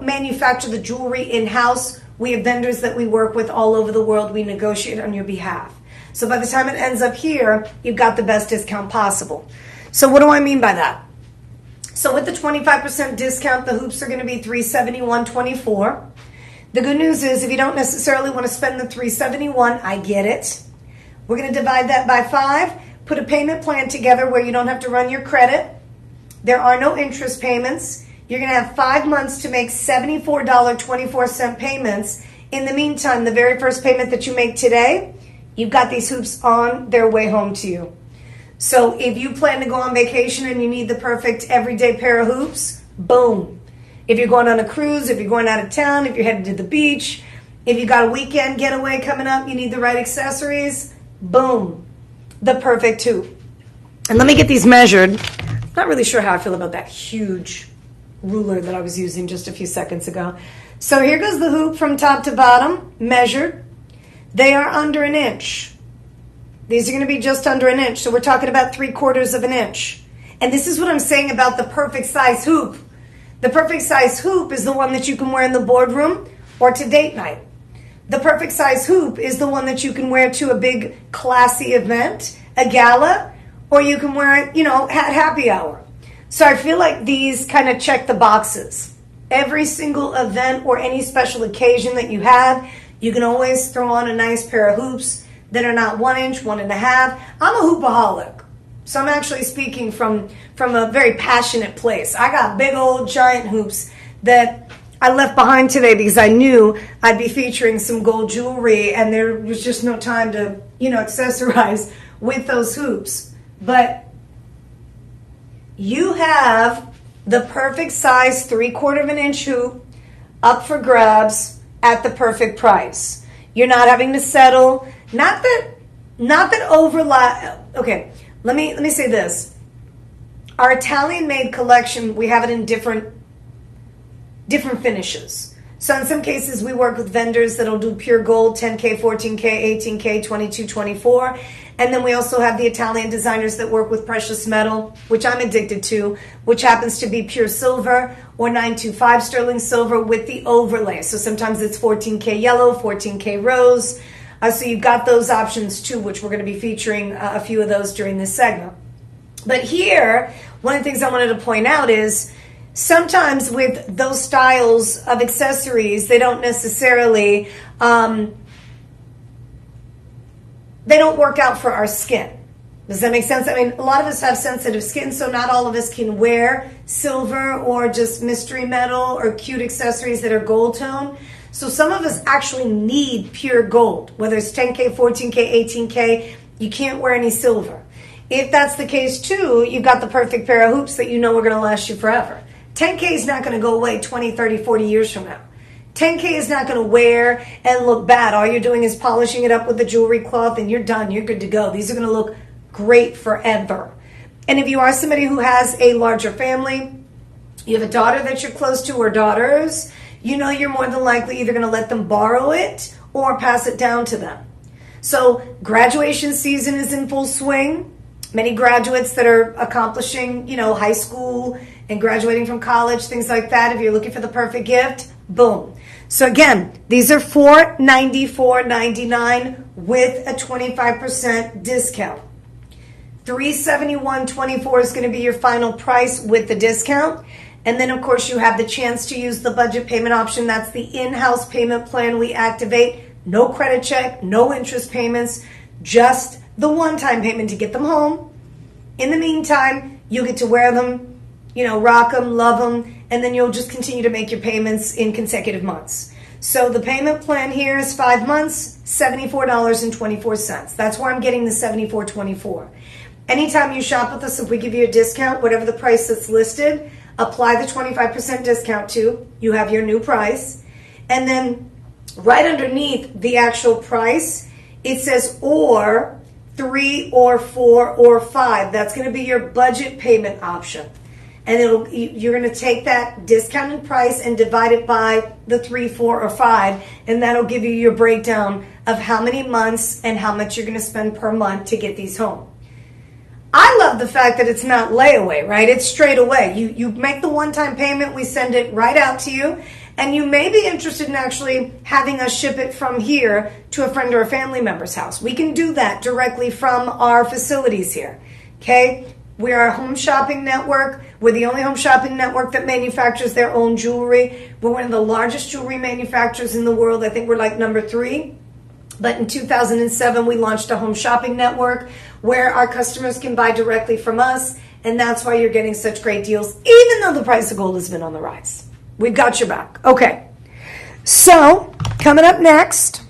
manufacture the jewelry in-house, we have vendors that we work with all over the world. We negotiate on your behalf. So by the time it ends up here, you've got the best discount possible. So what do I mean by that? So with the 25% discount, the hoops are going to be $371.24. The good news is if you don't necessarily want to spend the $371, I get it. We're going to divide that by 5, put a payment plan together where you don't have to run your credit. There are no interest payments. You're going to have 5 months to make $74.24 payments. In the meantime, the very first payment that you make today, you've got these hoops on their way home to you. So if you plan to go on vacation and you need the perfect everyday pair of hoops, boom. If you're going on a cruise, if you're going out of town, if you're headed to the beach, if you got a weekend getaway coming up, you need the right accessories, boom. The perfect hoop. And let me get these measured. Not really sure how I feel about that huge ruler that I was using just a few seconds ago. So here goes the hoop from top to bottom, measured. They are under an inch. These are going to be just under an inch. So we're talking about 3/4 of an inch. And this is what I'm saying about the perfect size hoop. The perfect size hoop is the one that you can wear in the boardroom or to date night. The perfect size hoop is the one that you can wear to a big classy event, a gala, or you can wear it, at happy hour. So I feel like these kind of check the boxes. Every single event or any special occasion that you have, you can always throw on a nice pair of hoops that are not 1 inch, 1.5. I'm a hoopaholic. So I'm actually speaking from a very passionate place. I got big old giant hoops that I left behind today because I knew I'd be featuring some gold jewelry and there was just no time to, accessorize with those hoops. But you have the perfect size 3/4 of an inch hoop up for grabs at the perfect price. You're not having to settle. Not that overlap. Okay, let me say this. Our Italian made collection, we have it in different finishes. So in some cases we work with vendors that'll do pure gold, 10K, 14K, 18K, 22, 24. And then we also have the Italian designers that work with precious metal, which I'm addicted to, which happens to be pure silver or 925 sterling silver with the overlay. So sometimes it's 14K yellow, 14K rose. So you've got those options too, which we're going to be featuring a few of those during this segment. But here, one of the things I wanted to point out is sometimes with those styles of accessories, they don't necessarily, they don't work out for our skin. Does that make sense? I mean, a lot of us have sensitive skin, so not all of us can wear silver or just mystery metal or cute accessories that are gold tone. So some of us actually need pure gold, whether it's 10K, 14K, 18K, you can't wear any silver. If that's the case too, you've got the perfect pair of hoops that you know are going to last you forever. 10K is not going to go away 20, 30, 40 years from now. 10K is not going to wear and look bad. All you're doing is polishing it up with the jewelry cloth and you're done. You're good to go. These are going to look great forever. And if you are somebody who has a larger family, you have a daughter that you're close to or daughters, you're more than likely either going to let them borrow it or pass it down to them. So graduation season is in full swing. Many graduates that are accomplishing, high school and graduating from college, things like that. If you're looking for the perfect gift, Boom. So again, these are $494.99 with a 25% discount. $371.24 is going to be your final price with the discount. And then, of course, you have the chance to use the budget payment option. That's the in-house payment plan we activate. No credit check, no interest payments, just the one-time payment to get them home. In the meantime, you get to wear them, rock them, love them, and then you'll just continue to make your payments in consecutive months. So the payment plan here is 5 months, $74.24. That's where I'm getting the $74.24. Anytime you shop with us, if we give you a discount, whatever the price that's listed, apply the 25% discount to. You have your new price. And then right underneath the actual price, it says or 3 or 4 or 5. That's going to be your budget payment option. And you're going to take that discounted price and divide it by the 3, 4, or 5, and that'll give you your breakdown of how many months and how much you're going to spend per month to get these home. I love the fact that it's not layaway, right? It's straight away. You make the one-time payment, we send it right out to you, and you may be interested in actually having us ship it from here to a friend or a family member's house. We can do that directly from our facilities here, okay? We are a home shopping network. We're the only home shopping network that manufactures their own jewelry. We're one of the largest jewelry manufacturers in the world. I think we're like number 3. But in 2007, we launched a home shopping network where our customers can buy directly from us. And that's why you're getting such great deals, even though the price of gold has been on the rise. We've got your back. Okay. So coming up next,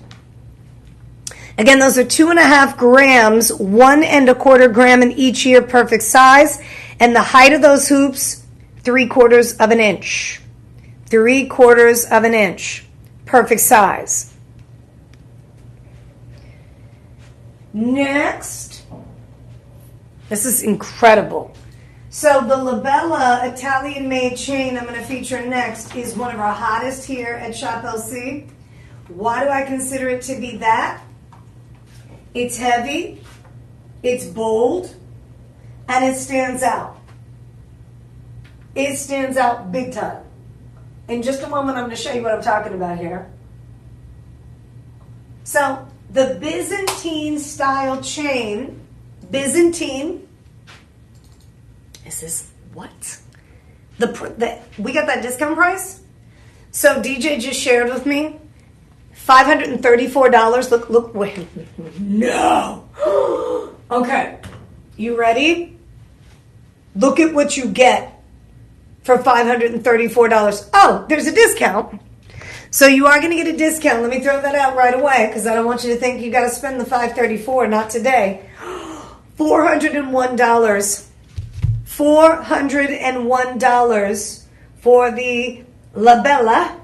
again, those are 2.5 grams, 1 1/4 gram in each ear, perfect size. And the height of those hoops, 3/4 of an inch. 3/4 of an inch. Perfect size. Next, this is incredible. So the Labella Italian-made chain I'm going to feature next is one of our hottest here at Shop LC. Why do I consider it to be that? It's heavy, it's bold, and it stands out. It stands out big time. In just a moment, I'm going to show you what I'm talking about here. So the Byzantine style chain, Byzantine, is this what? We got that discount price? So DJ just shared with me $534. Look, wait, no. Okay, you ready? Look at what you get for $534. Oh, there's a discount. So you are going to get a discount. Let me throw that out right away because I don't want you to think you got to spend the $534. Not today. $401. $401 for the Labella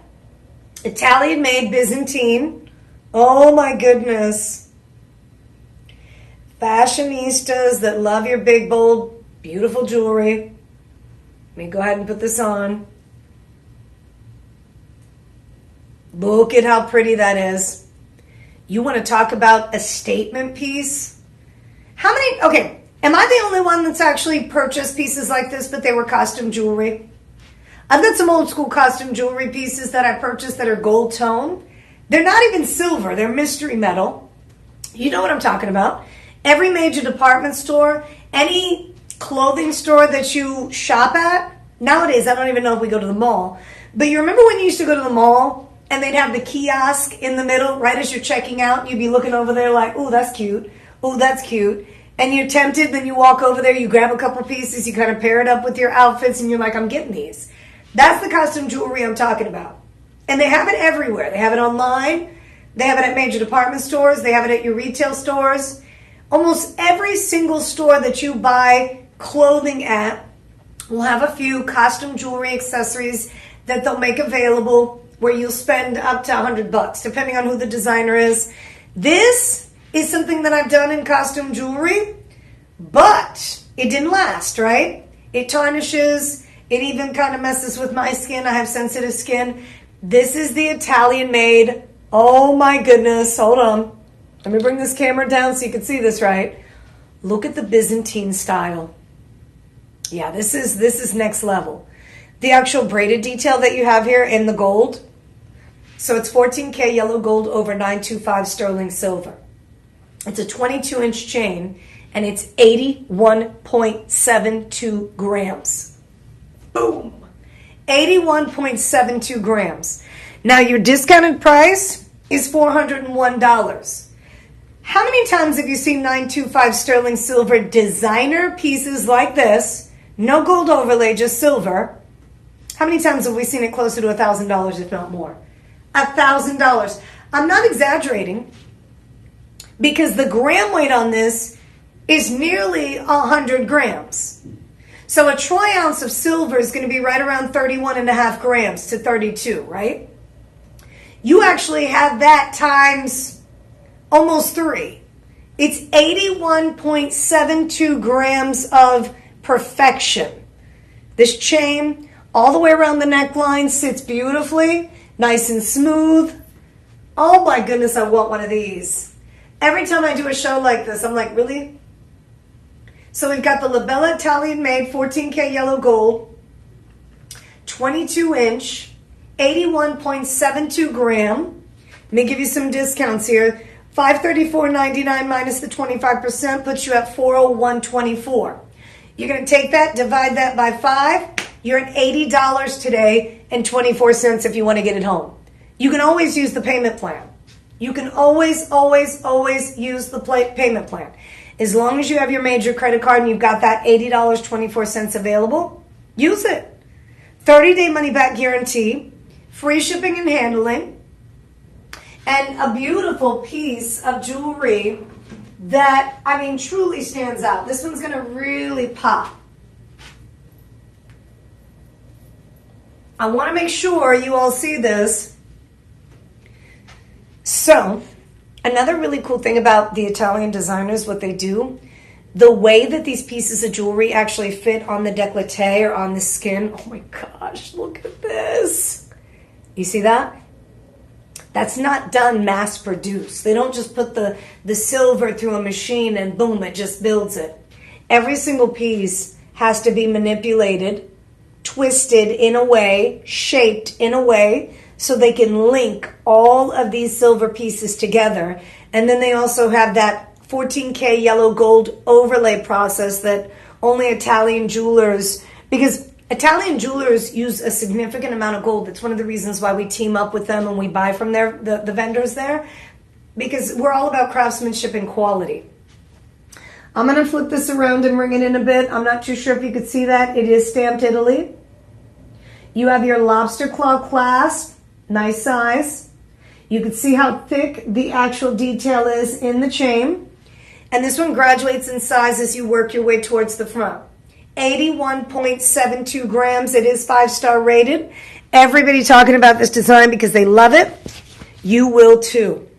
Italian-made Byzantine. Oh my goodness. Fashionistas that love your big, bold, beautiful jewelry. Let me go ahead and put this on. Look at how pretty that is. You want to talk about a statement piece? How many, okay, am I the only one that's actually purchased pieces like this, but they were costume jewelry? I've got some old school costume jewelry pieces that I purchased that are gold tone. They're not even silver, they're mystery metal. You know what I'm talking about. Every major department store, any clothing store that you shop at, nowadays I don't even know if we go to the mall, but you remember when you used to go to the mall and they'd have the kiosk in the middle right as you're checking out, you'd be looking over there like, ooh, that's cute, ooh, that's cute. And you're tempted, then you walk over there, you grab a couple pieces, you kind of pair it up with your outfits, and you're like, I'm getting these. That's the costume jewelry I'm talking about. And they have it everywhere. They have it online. They have it at major department stores. They have it at your retail stores. Almost every single store that you buy clothing at will have a few costume jewelry accessories that they'll make available where you'll spend up to $100, depending on who the designer is. This is something that I've done in costume jewelry, but it didn't last, right? It tarnishes. It even kind of messes with my skin. I have sensitive skin. This is the Italian-made. Oh my goodness. Hold on. Let me bring this camera down so you can see this right. Look at the Byzantine style. Yeah, this is next level. The actual braided detail that you have here in the gold, So it's 14K yellow gold over 925 sterling silver. It's a 22-inch chain, and it's 81.72 grams. Boom. 81.72 grams. Now, your discounted price is $401. How many times have you seen 925 sterling silver designer pieces like this? No gold overlay, just silver. How many times have we seen it closer to $1,000, if not more? $1,000. I'm not exaggerating, because the gram weight on this is nearly 100 grams. So a troy ounce of silver is going to be right around 31.5 grams to 32, right? You actually have that times almost 3. It's 81.72 grams of perfection. This chain, all the way around the neckline, sits beautifully, nice and smooth. Oh my goodness, I want one of these. Every time I do a show like this, I'm like, really? So we've got the Labella Italian-made 14K yellow gold, 22-inch, 81.72 gram. Let me give you some discounts here. $534.99 minus the 25% puts you at $401.24. You're going to take that, divide that by 5. You're at $80 today and 24 cents if you want to get it home. You can always use the payment plan. You can always use the payment plan. As long as you have your major credit card and you've got that $80.24 available, use it. 30-day money-back guarantee, free shipping and handling, and a beautiful piece of jewelry that, I mean, truly stands out. This one's going to really pop. I want to make sure you all see this. So, another really cool thing about the Italian designers, what they do, the way that these pieces of jewelry actually fit on the décolleté or on the skin. Oh my gosh, look at this. You see that? That's not done mass produced. They don't just put the silver through a machine and boom, it just builds it. Every single piece has to be manipulated, twisted in a way, shaped in a way, so they can link all of these silver pieces together. And then they also have that 14K yellow gold overlay process that only Italian jewelers, because Italian jewelers use a significant amount of gold. That's one of the reasons why we team up with them and we buy from the vendors there, because we're all about craftsmanship and quality. I'm going to flip this around and bring it in a bit. I'm not too sure if you could see that. It is stamped Italy. You have your lobster claw clasp, nice size. You can see how thick the actual detail is in the chain. And this one graduates in size as you work your way towards the front. 81.72 grams. It is 5-star rated. Everybody talking about this design because they love it. You will too.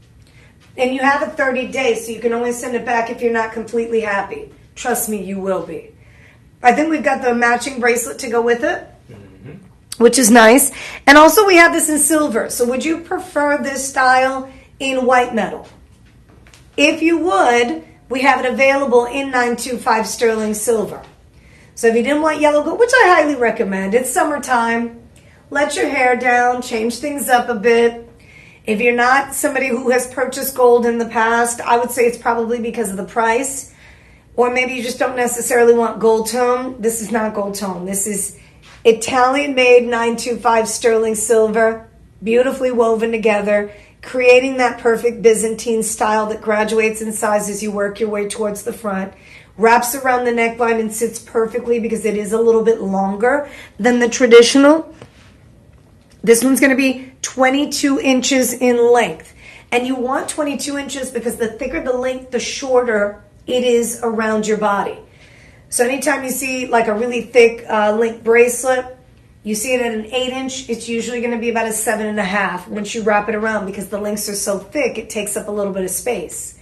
And you have it 30 days, so you can always send it back if you're not completely happy. Trust me, you will be. I think we've got the matching bracelet to go with it, which is nice. And also we have this in silver. So would you prefer this style in white metal? If you would, we have it available in 925 sterling silver. So if you didn't want yellow gold, which I highly recommend, it's summertime, let your hair down, change things up a bit. If you're not somebody who has purchased gold in the past, I would say it's probably because of the price. Or maybe you just don't necessarily want gold tone. This is not gold tone. This is Italian-made 925 sterling silver, beautifully woven together, creating that perfect Byzantine style that graduates in size as you work your way towards the front. Wraps around the neckline and sits perfectly because it is a little bit longer than the traditional. This one's going to be 22 inches in length. And you want 22 inches because the thicker the length, the shorter it is around your body. So anytime you see like a really thick link bracelet, you see it at an 8-inch, it's usually going to be about a 7.5 once you wrap it around because the links are so thick, it takes up a little bit of space.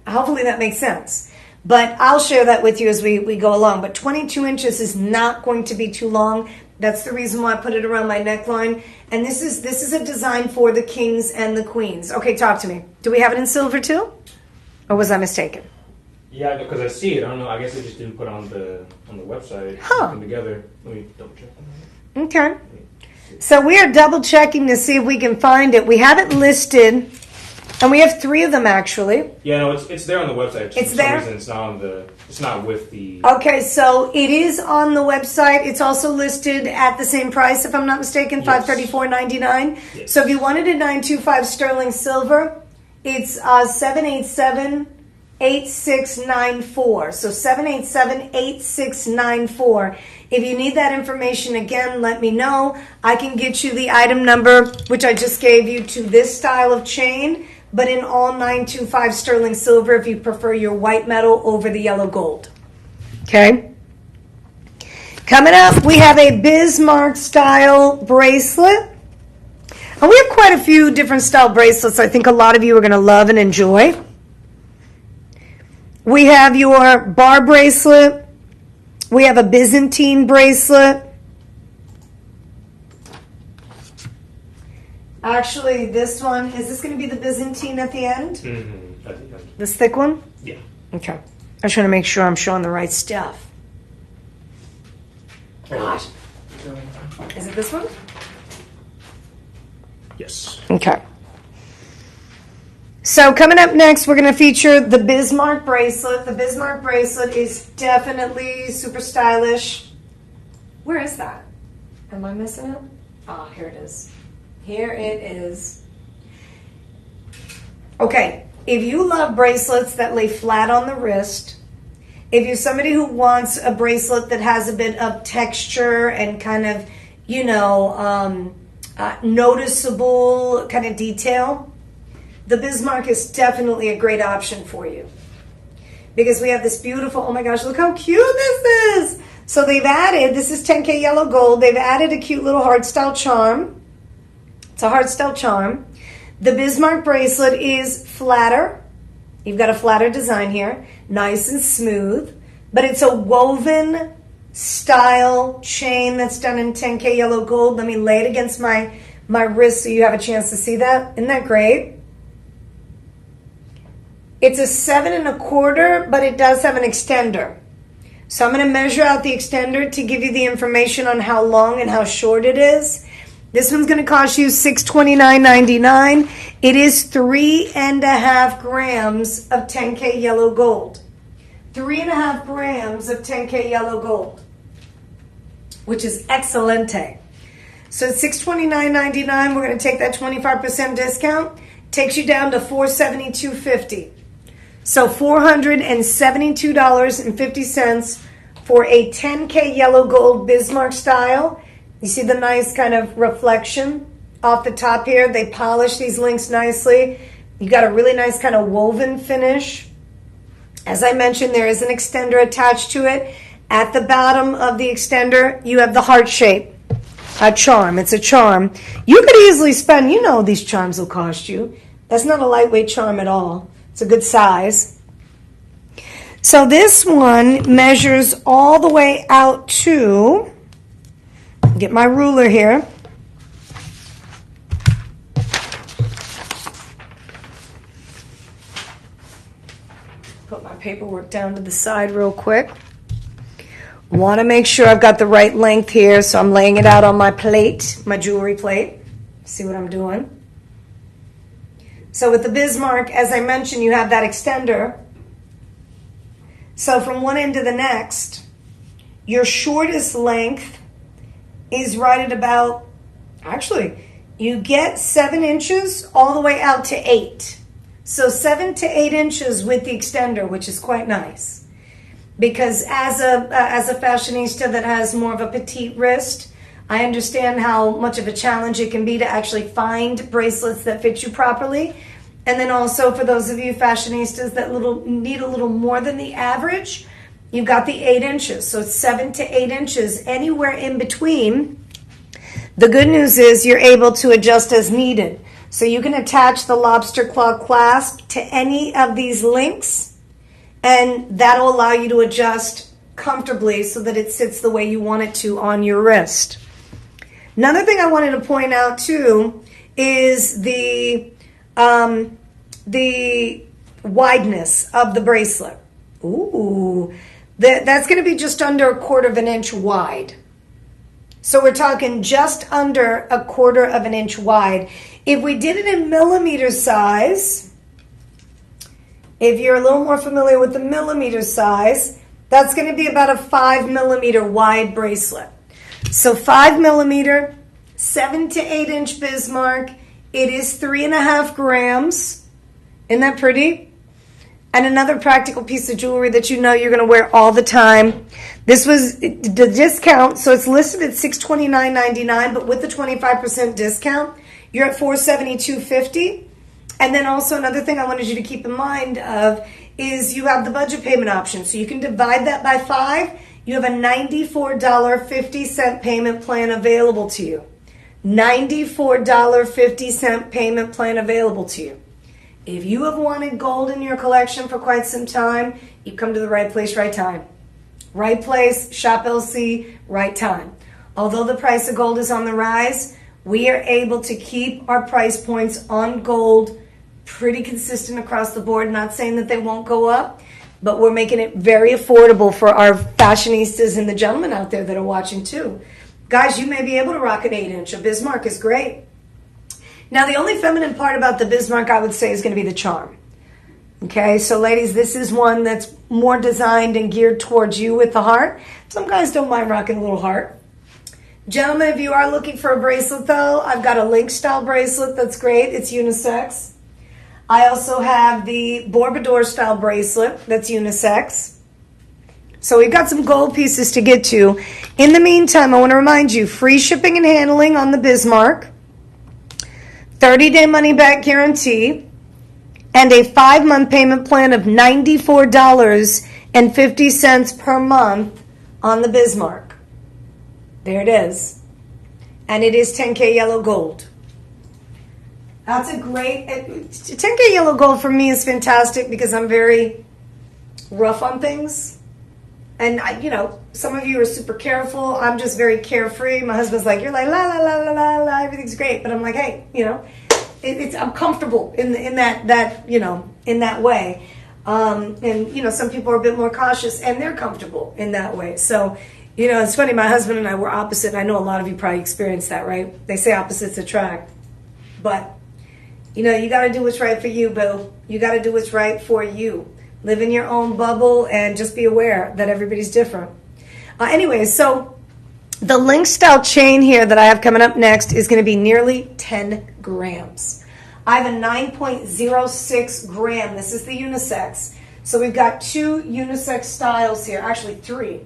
Hopefully that makes sense. But I'll share that with you as we go along. But 22 inches is not going to be too long. That's the reason why I put it around my neckline. And this is a design for the kings and the queens. Okay, talk to me. Do we have it in silver too? Or was I mistaken? Yeah, because I see it. I don't know. I guess they just didn't put on the website. Huh. Put them together. Let me double check. Okay. So we are double checking to see if we can find it. We have it listed, and we have 3 of them actually. Yeah, no, it's there on the website. It's For there? some reason, it's not with the... Okay, so it is on the website. It's also listed at the same price, if I'm not mistaken, Yes. $534.99. Yes. So if you wanted a 925 sterling silver, it's 787-8694. So 787-8694. If you need that information again, let me know. I can get you the item number, which I just gave you, to this style of chain, but in all 925 sterling silver if you prefer your white metal over the yellow gold. Okay? Coming up, we have a Bismarck style bracelet. And we have quite a few different style bracelets I think a lot of you are going to love and enjoy. We have your bar bracelet. We have a Byzantine bracelet. Actually, this one, is this going to be the Byzantine at the end? Mm-hmm. At the end. This thick one? Yeah. Okay. I just want to make sure I'm showing the right stuff. Gosh. Is it this one? Yes. Okay. So coming up next, we're going to feature the Bismarck bracelet. The Bismarck bracelet is definitely super stylish. Where is that? Am I missing it? Ah, here it is. Here it is. Okay, if you love bracelets that lay flat on the wrist, if you're somebody who wants a bracelet that has a bit of texture and kind of, noticeable kind of detail, the Bismarck is definitely a great option for you. Because we have this beautiful, oh my gosh, look how cute this is. So they've added, this is 10K yellow gold, they've added a cute little heart style charm. It's a heart style charm. The Bismarck bracelet is flatter. You've got a flatter design here, nice and smooth. But it's a woven style chain that's done in 10K yellow gold. Let me lay it against my wrist so you have a chance to see that. Isn't that great? It's a 7 1/4, but it does have an extender. So I'm going to measure out the extender to give you the information on how long and how short it is. This one's going to cost you $629.99. It is 3.5 grams of 10K yellow gold. 3.5 grams of 10K yellow gold, which is excelente. So it's $629.99. We're going to take that 25% discount. Takes you down to $472.50. So $472.50 for a 10K yellow gold Bismarck style. You see the nice kind of reflection off the top here. They polish these links nicely. You got a really nice kind of woven finish. As I mentioned, there is an extender attached to it. At the bottom of the extender, you have the heart shape. A charm. It's a charm. You could easily spend, these charms will cost you. That's not a lightweight charm at all. It's a good size. So this one measures all the way out to, get my ruler here. Put my paperwork down to the side real quick. Want to make sure I've got the right length here, so I'm laying it out on my plate, my jewelry plate. See what I'm doing? So with the Bismarck, as I mentioned, you have that extender. So from one end to the next, your shortest length is right at about, actually, you get 7 inches all the way out to 8. So 7 to 8 inches with the extender, which is quite nice. Because as a fashionista that has more of a petite wrist, I understand how much of a challenge it can be to actually find bracelets that fit you properly. And then also for those of you fashionistas that need a little more than the average, you've got the 8 inches. So it's 7 to 8 inches, anywhere in between. The good news is you're able to adjust as needed. So you can attach the lobster claw clasp to any of these links, and that'll allow you to adjust comfortably so that it sits the way you want it to on your wrist. Another thing I wanted to point out too is the wideness of the bracelet. Ooh, that's going to be just under 1/4 of an inch wide. So we're talking just under 1/4 of an inch wide. If we did it in millimeter size, if you're a little more familiar with the millimeter size, that's going to be about a 5 millimeter wide bracelet. So 5 millimeter, 7 to 8 inch Bismarck. It is 3.5 grams. Isn't that pretty? And another practical piece of jewelry that you know you're going to wear all the time. This was the discount, so it's listed at $629.99, but with the 25% discount, you're at $472.50. And then also another thing I wanted you to keep in mind of is you have the budget payment option. So you can divide that by 5. You have a $94.50 payment plan available to you. $94.50 payment plan available to you. If you have wanted gold in your collection for quite some time, you've come to the right place, right time. Right place, Shop LC, right time. Although the price of gold is on the rise, we are able to keep our price points on gold pretty consistent across the board. Not saying that they won't go up, but we're making it very affordable for our fashionistas and the gentlemen out there that are watching too. Guys, you may be able to rock an 8 inch. A Bismarck is great. Now, the only feminine part about the Bismarck, I would say, is going to be the charm. Okay, so ladies, this is one that's more designed and geared towards you with the heart. Some guys don't mind rocking a little heart. Gentlemen, if you are looking for a bracelet, though, I've got a link style bracelet that's great. It's unisex. I also have the Bourbador style bracelet that's unisex. So we've got some gold pieces to get to. In the meantime, I want to remind you, free shipping and handling on the Bismarck, 30-day money-back guarantee, and a 5-month payment plan of $94.50 per month on the Bismarck. There it is. And it is 10K yellow gold. That's a great... 10K yellow gold for me is fantastic because I'm very rough on things. And, some of you are super careful. I'm just very carefree. My husband's like, you're like, la, la, la, la, la, la, everything's great. But I'm like, hey, I'm comfortable in that in that way. And, some people are a bit more cautious and they're comfortable in that way. So, it's funny. My husband and I were opposite. And I know a lot of you probably experienced that, right? They say opposites attract. But, you got to do what's right for you, boo. You got to do what's right for you. Live in your own bubble and just be aware that everybody's different. Anyway, so the link style chain here that I have coming up next is going to be nearly 10 grams. I have a 9.06 gram. This is the unisex. So we've got 2 unisex styles here, actually 3.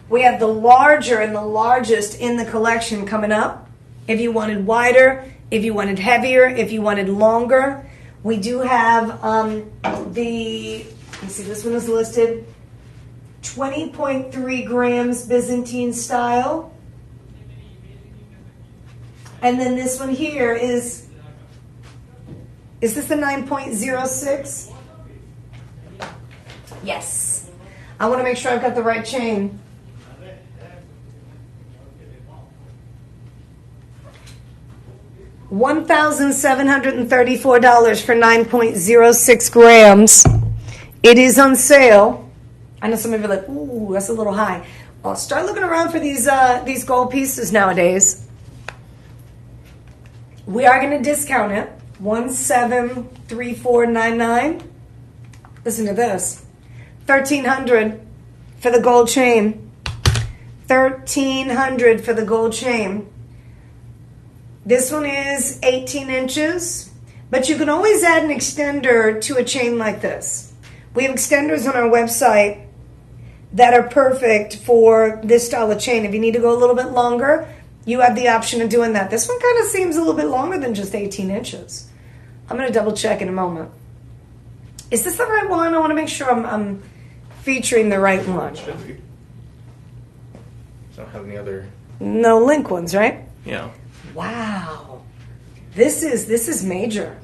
We have the larger and the largest in the collection coming up. If you wanted wider, if you wanted heavier, if you wanted longer, we do have you see, this one is listed 20.3 grams Byzantine style. And then this one here is this the 9.06? Yes. I want to make sure I've got the right chain. $1,734 for 9.06 grams. It is on sale. I know some of you are like, ooh, that's a little high. Well, start looking around for these gold pieces nowadays. We are going to discount it. $1,734.99. Listen to this. $1,300 for the gold chain. $1,300 for the gold chain. This one is 18 inches, but you can always add an extender to a chain like this. We have extenders on our website that are perfect for this style of chain. If you need to go a little bit longer, you have the option of doing that. This one kind of seems a little bit longer than just 18 inches. I'm going to double check in a moment. Is this the right one? I want to make sure I'm featuring the right one. It should be. Don't have any other... No link ones, right? Yeah. Wow. This is major.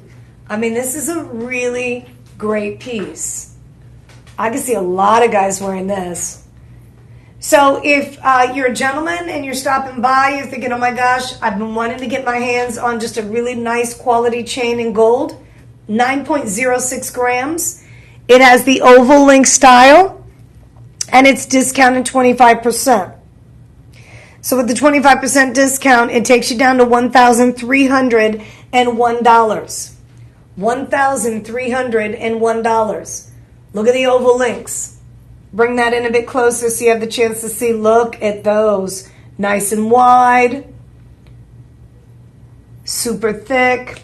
I mean, this is a really great piece. I can see a lot of guys wearing this. So if you're a gentleman and you're stopping by, you're thinking, oh my gosh, I've been wanting to get my hands on just a really nice quality chain in gold, 9.06 grams. It has the oval link style, and it's discounted 25%. So with the 25% discount, it takes you down to $1,301. $1,301. Look at the oval links. Bring that in a bit closer so you have the chance to see. Look at those. Nice and wide. Super thick.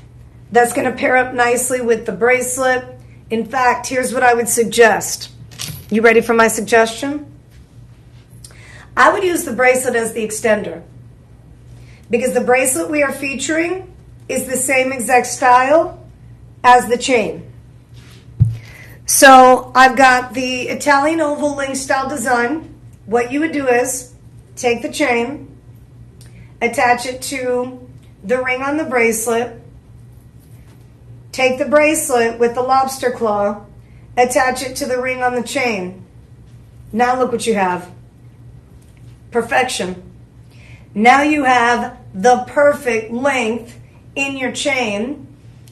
That's going to pair up nicely with the bracelet. In fact, here's what I would suggest. You ready for my suggestion? I would use the bracelet as the extender, because the bracelet we are featuring is the same exact style as the chain. So I've got the Italian oval link style design. What you would do is take the chain, attach it to the ring on the bracelet, take the bracelet with the lobster claw, attach it to the ring on the chain. Now look what you have. Perfection. Now you have the perfect length in your chain,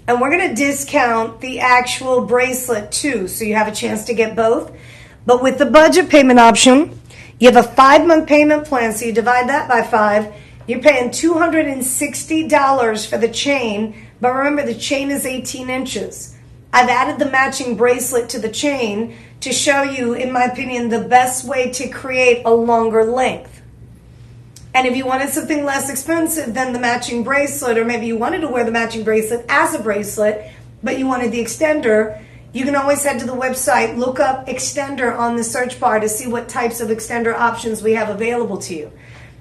and we're going to discount the actual bracelet too, so you have a chance to get both. But with the budget payment option, you have a 5-month payment plan, so you divide that by 5. You're paying $260 for the chain, but remember the chain is 18 inches. I've added the matching bracelet to the chain to show you, in my opinion, the best way to create a longer length. And if you wanted something less expensive than the matching bracelet, or maybe you wanted to wear the matching bracelet as a bracelet, but you wanted the extender, you can always head to the website, look up extender on the search bar to see what types of extender options we have available to you.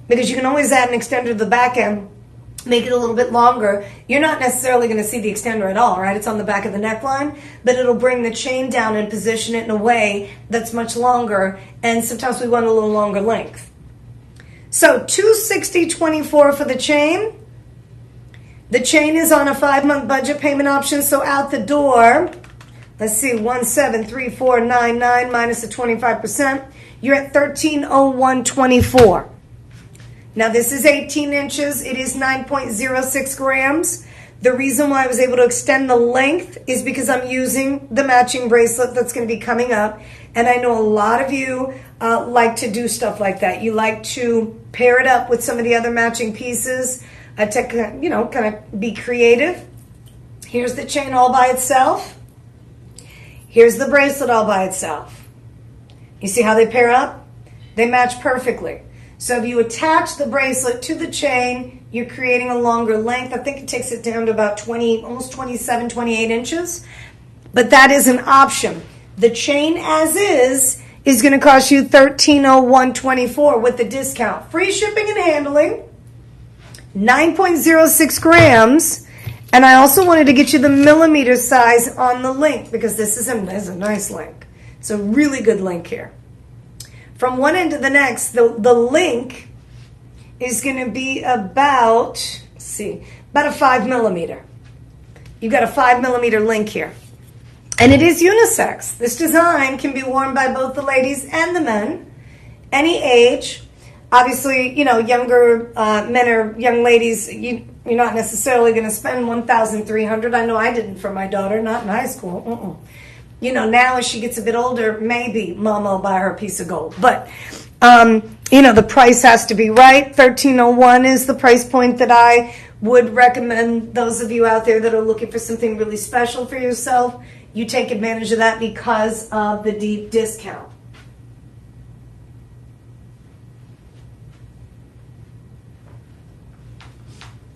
Because you can always add an extender to the back end, make it a little bit longer. You're not necessarily going to see the extender at all, right? It's on the back of the neckline, but it'll bring the chain down and position it in a way that's much longer, and sometimes we want a little longer length. So $260.24 for the chain. The chain is on a 5-month budget payment option, so out the door, let's see, 173499 minus the 25%, you're at $1301.24. Now this is 18 inches, it is 9.06 grams. The reason why I was able to extend the length is because I'm using the matching bracelet that's going to be coming up. And I know a lot of you like to do stuff like that. You like to pair it up with some of the other matching pieces to, kind of be creative. Here's the chain all by itself. Here's the bracelet all by itself. You see how they pair up? They match perfectly. So if you attach the bracelet to the chain, you're creating a longer length. I think it takes it down to about 20, almost 27, 28 inches. But that is an option. The chain as is going to cost you $1301.24 with the discount. Free shipping and handling, 9.06 grams. And I also wanted to get you the millimeter size on the link, because this is a nice link. It's a really good link here. From one end to the next, the link is going to be about a 5 millimeter. You've got a 5 millimeter link here. And it is unisex. This design can be worn by both the ladies and the men, any age. Obviously, younger men or young ladies, you're not necessarily going to spend $1,300. I know I didn't for my daughter, not in high school. Now as she gets a bit older, maybe Mama will buy her a piece of gold. But, the price has to be right. $1301 is the price point that I would recommend those of you out there that are looking for something really special for yourself. You take advantage of that because of the deep discount.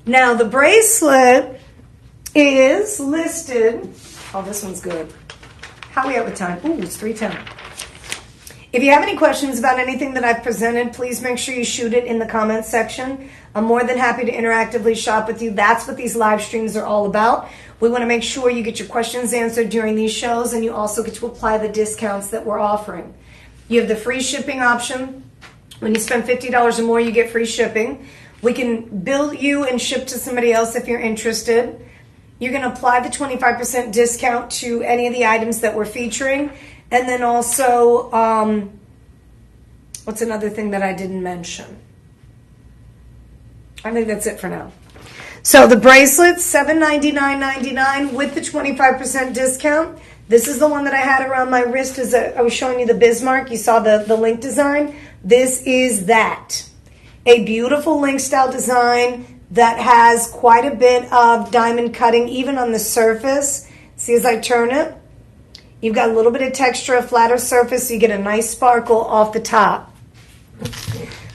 Now the bracelet is listed. Oh, this one's good. How are we at with time? Ooh, it's 3:10. If you have any questions about anything that I've presented, please make sure you shoot it in the comments section. I'm more than happy to interactively shop with you. That's what these live streams are all about. We want to make sure you get your questions answered during these shows, and you also get to apply the discounts that we're offering. You have the free shipping option. When you spend $50 or more, you get free shipping. We can bill you and ship to somebody else if you're interested. You're going to apply the 25% discount to any of the items that we're featuring. And then also, what's another thing that I didn't mention? I think that's it for now. So the bracelet, $799.99 with the 25% discount. This is the one that I had around my wrist as I was showing you the Bismarck. You saw the link design. This is that. A beautiful link style design that has quite a bit of diamond cutting even on the surface. See as I turn it? You've got a little bit of texture, a flatter surface, so you get a nice sparkle off the top.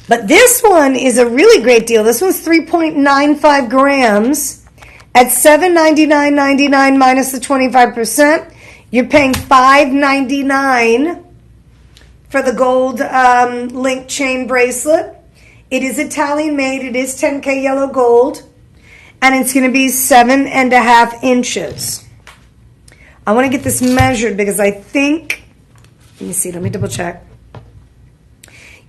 But this one is a really great deal. This one's 3.95 grams at $799.99 minus the 25%. You're paying $599 for the gold link chain bracelet. It is Italian made. It is 10K yellow gold. And it's going to be 7.5 inches. I want to get this measured because I think, let me see, let me double check.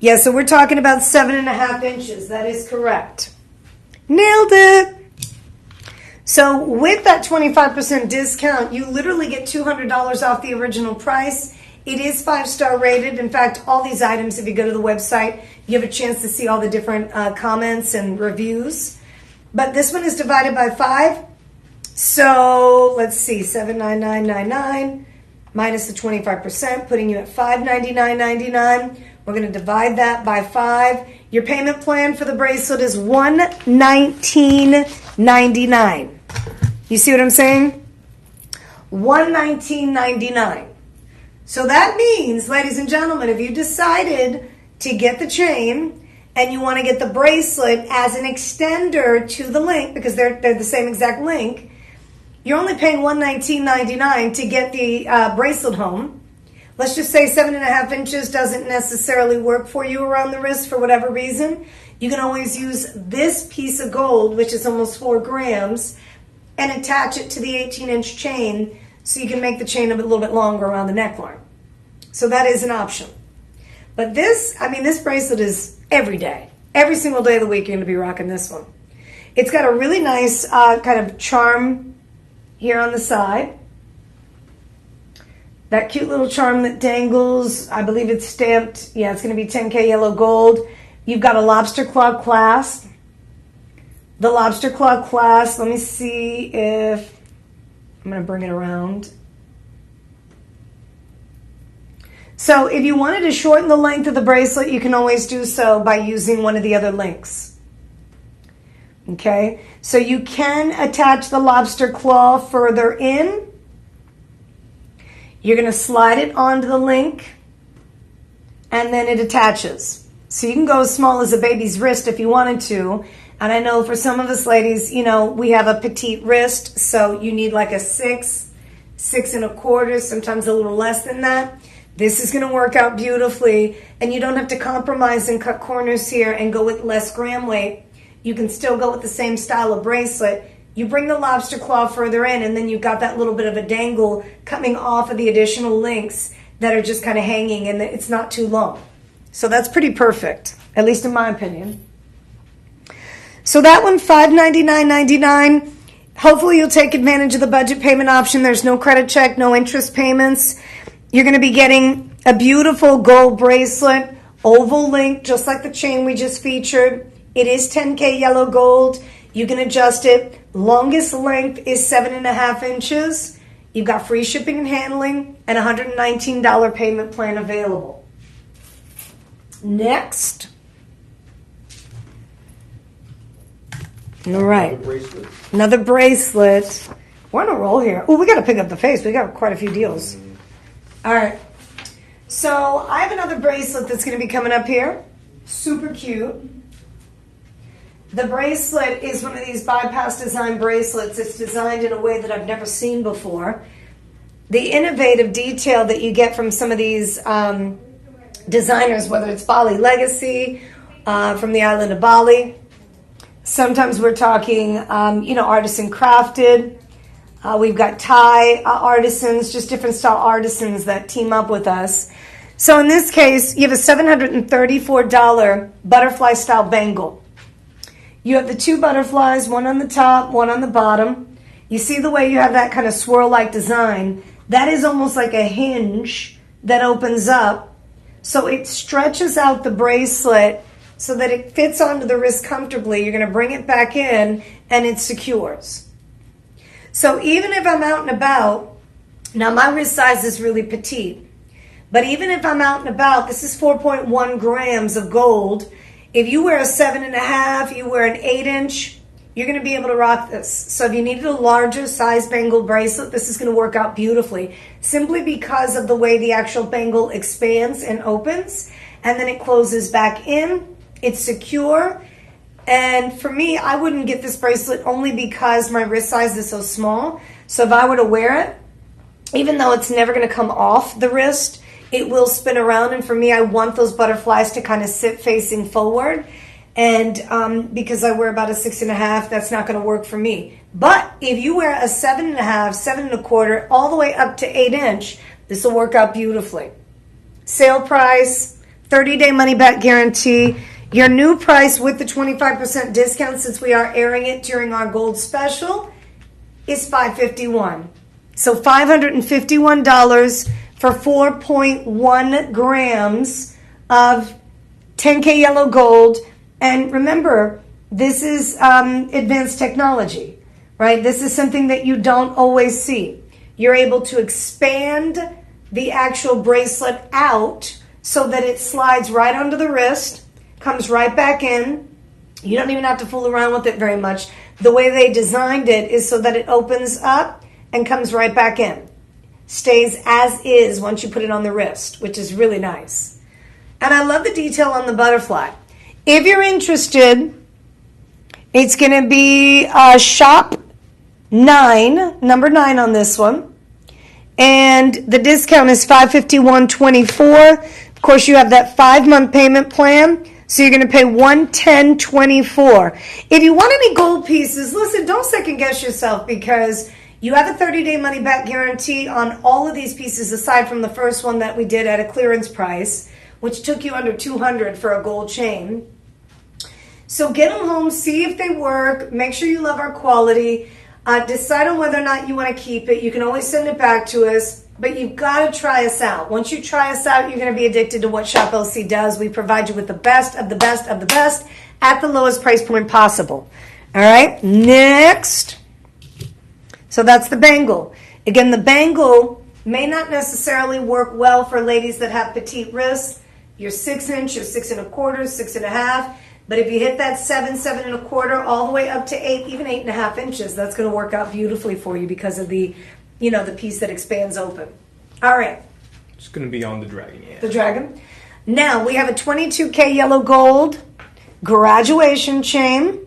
Yeah, so we're talking about 7.5 inches. That is correct. Nailed it. So with that 25% discount, you literally get $200 off the original price. It is 5-star rated. In fact, all these items, if you go to the website, you have a chance to see all the different comments and reviews. But this one is divided by 5. So let's see, $799.99 minus the 25%, putting you at $599.99. We're going to divide that by 5. Your payment plan for the bracelet is $119.99. You see what I'm saying? $119.99. So that means, ladies and gentlemen, if you decided to get the chain and you want to get the bracelet as an extender to the link, because they're the same exact link, you're only paying $119.99 to get the bracelet home. Let's just say 7.5 inches doesn't necessarily work for you around the wrist for whatever reason. You can always use this piece of gold, which is almost 4 grams, and attach it to the 18-inch chain so you can make the chain a little bit longer around the neckline. So that is an option. But this bracelet is every day. Every single day of the week you're going to be rocking this one. It's got a really nice kind of charm here on the side. That cute little charm that dangles. I believe it's stamped. Yeah, it's going to be 10K yellow gold. You've got a lobster claw clasp. The lobster claw clasp, let me see if... I'm going to bring it around. So if you wanted to shorten the length of the bracelet, you can always do so by using one of the other links. Okay? So you can attach the lobster claw further in. You're going to slide it onto the link, and then it attaches. So you can go as small as a baby's wrist if you wanted to. And I know for some of us ladies, you know, we have a petite wrist, so you need like a 6, 6 1/4, sometimes a little less than that. This is going to work out beautifully, and you don't have to compromise and cut corners here and go with less gram weight. You can still go with the same style of bracelet. You bring the lobster claw further in, and then you've got that little bit of a dangle coming off of the additional links that are just kind of hanging, and it's not too long. So that's pretty perfect, at least in my opinion. So that one, $599.99. Hopefully you'll take advantage of the budget payment option. There's no credit check, no interest payments. You're going to be getting a beautiful gold bracelet, oval link, just like the chain we just featured. It is 10K yellow gold. You can adjust it. Longest length is 7.5 inches. You've got free shipping and handling and $119 payment plan available. Next. All right. Another bracelet. We're on a roll here. Oh, we got to pick up the pace. We got quite a few deals. All right. So I have another bracelet that's going to be coming up here. Super cute. The bracelet is one of these bypass design bracelets. It's designed in a way that I've never seen before. The innovative detail that you get from some of these designers, whether it's Bali Legacy, from the island of Bali. Sometimes we're talking, artisan crafted. We've got Thai artisans, just different style artisans that team up with us. So in this case, you have a $734 butterfly style bangle. You have the 2 butterflies, one on the top, one on the bottom. You see the way you have that kind of swirl-like design? That is almost like a hinge that opens up. So it stretches out the bracelet so that it fits onto the wrist comfortably. You're going to bring it back in and it secures. So even if I'm out and about, now my wrist size is really petite, but even if I'm out and about, this is 4.1 grams of gold. If you wear a 7.5, you wear an 8-inch, you're going to be able to rock this. So if you needed a larger size bangle bracelet, this is going to work out beautifully, simply because of the way the actual bangle expands and opens, and then it closes back in. It's secure. And for me, I wouldn't get this bracelet only because my wrist size is so small. So if I were to wear it, even though it's never going to come off the wrist, it will spin around. And for me, I want those butterflies to kind of sit facing forward. And because I wear about a 6.5, that's not going to work for me. But if you wear a 7.5, 7.25, all the way up to 8-inch, this will work out beautifully. Sale price, 30-day money-back guarantee. Your new price with the 25% discount, since we are airing it during our gold special, is $551. So $551 for 4.1 grams of 10K yellow gold. And remember, this is advanced technology, right? This is something that you don't always see. You're able to expand the actual bracelet out so that it slides right under the wrist, comes right back in. You don't even have to fool around with it very much. The way they designed it is so that it opens up and comes right back in. Stays as is once you put it on the wrist, which is really nice. And I love the detail on the butterfly. If you're interested, it's going to be shop 9, number 9 on this one. And the discount is $551.24. Of course, you have that 5-month payment plan. So you're going to pay $110.24. If you want any gold pieces, listen, don't second guess yourself, because you have a 30-day money-back guarantee on all of these pieces, aside from the first one that we did at a clearance price, which took you under $200 for a gold chain. So get them home, see if they work, make sure you love our quality, decide on whether or not you want to keep it. You can always send it back to us. But you've got to try us out. Once you try us out, you're going to be addicted to what Shop LC does. We provide you with the best of the best of the best at the lowest price point possible. All right, next. So that's the bangle. Again, the bangle may not necessarily work well for ladies that have petite wrists. You're 6-inch, you're 6.25, 6.5. But if you hit that 7, 7.25, all the way up to 8, even 8.5 inches, that's going to work out beautifully for you because of the piece that expands open. All right. It's going to be on the dragon, yeah. The dragon. Now, we have a 22K yellow gold graduation chain.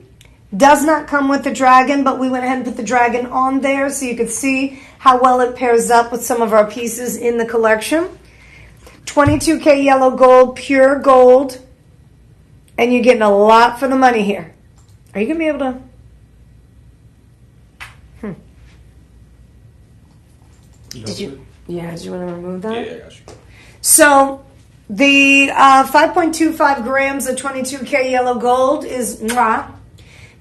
Does not come with the dragon, but we went ahead and put the dragon on there so you could see how well it pairs up with some of our pieces in the collection. 22K yellow gold, pure gold. And you're getting a lot for the money here. Are you going to be able to... Did you want to remove that? Yeah, I got you. So the 5.25 grams of 22K yellow gold is mwah,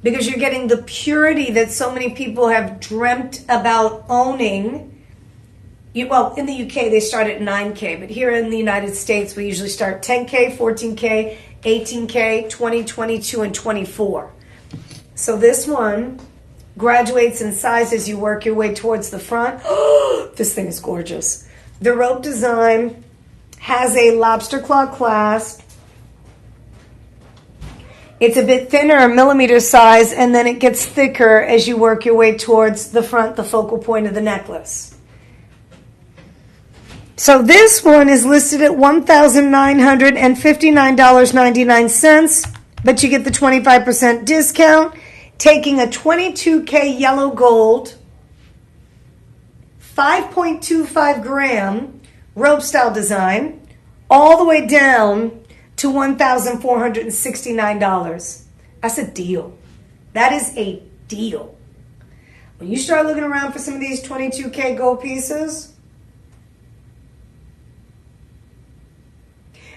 because you're getting the purity that so many people have dreamt about owning. In the UK they start at 9K, but here in the United States we usually start 10K, 14K, 18K, 20, 22, and 24. So this one graduates in size as you work your way towards the front. This thing is gorgeous. The rope design has a lobster claw clasp. It's a bit thinner, millimeter size, and then it gets thicker as you work your way towards the front, the focal point of the necklace. So this one is listed at $1,959.99, but you get the 25% discount, taking a 22K yellow gold, 5.25 gram rope style design, all the way down to $1,469. That's a deal. That is a deal. When you start looking around for some of these 22K gold pieces,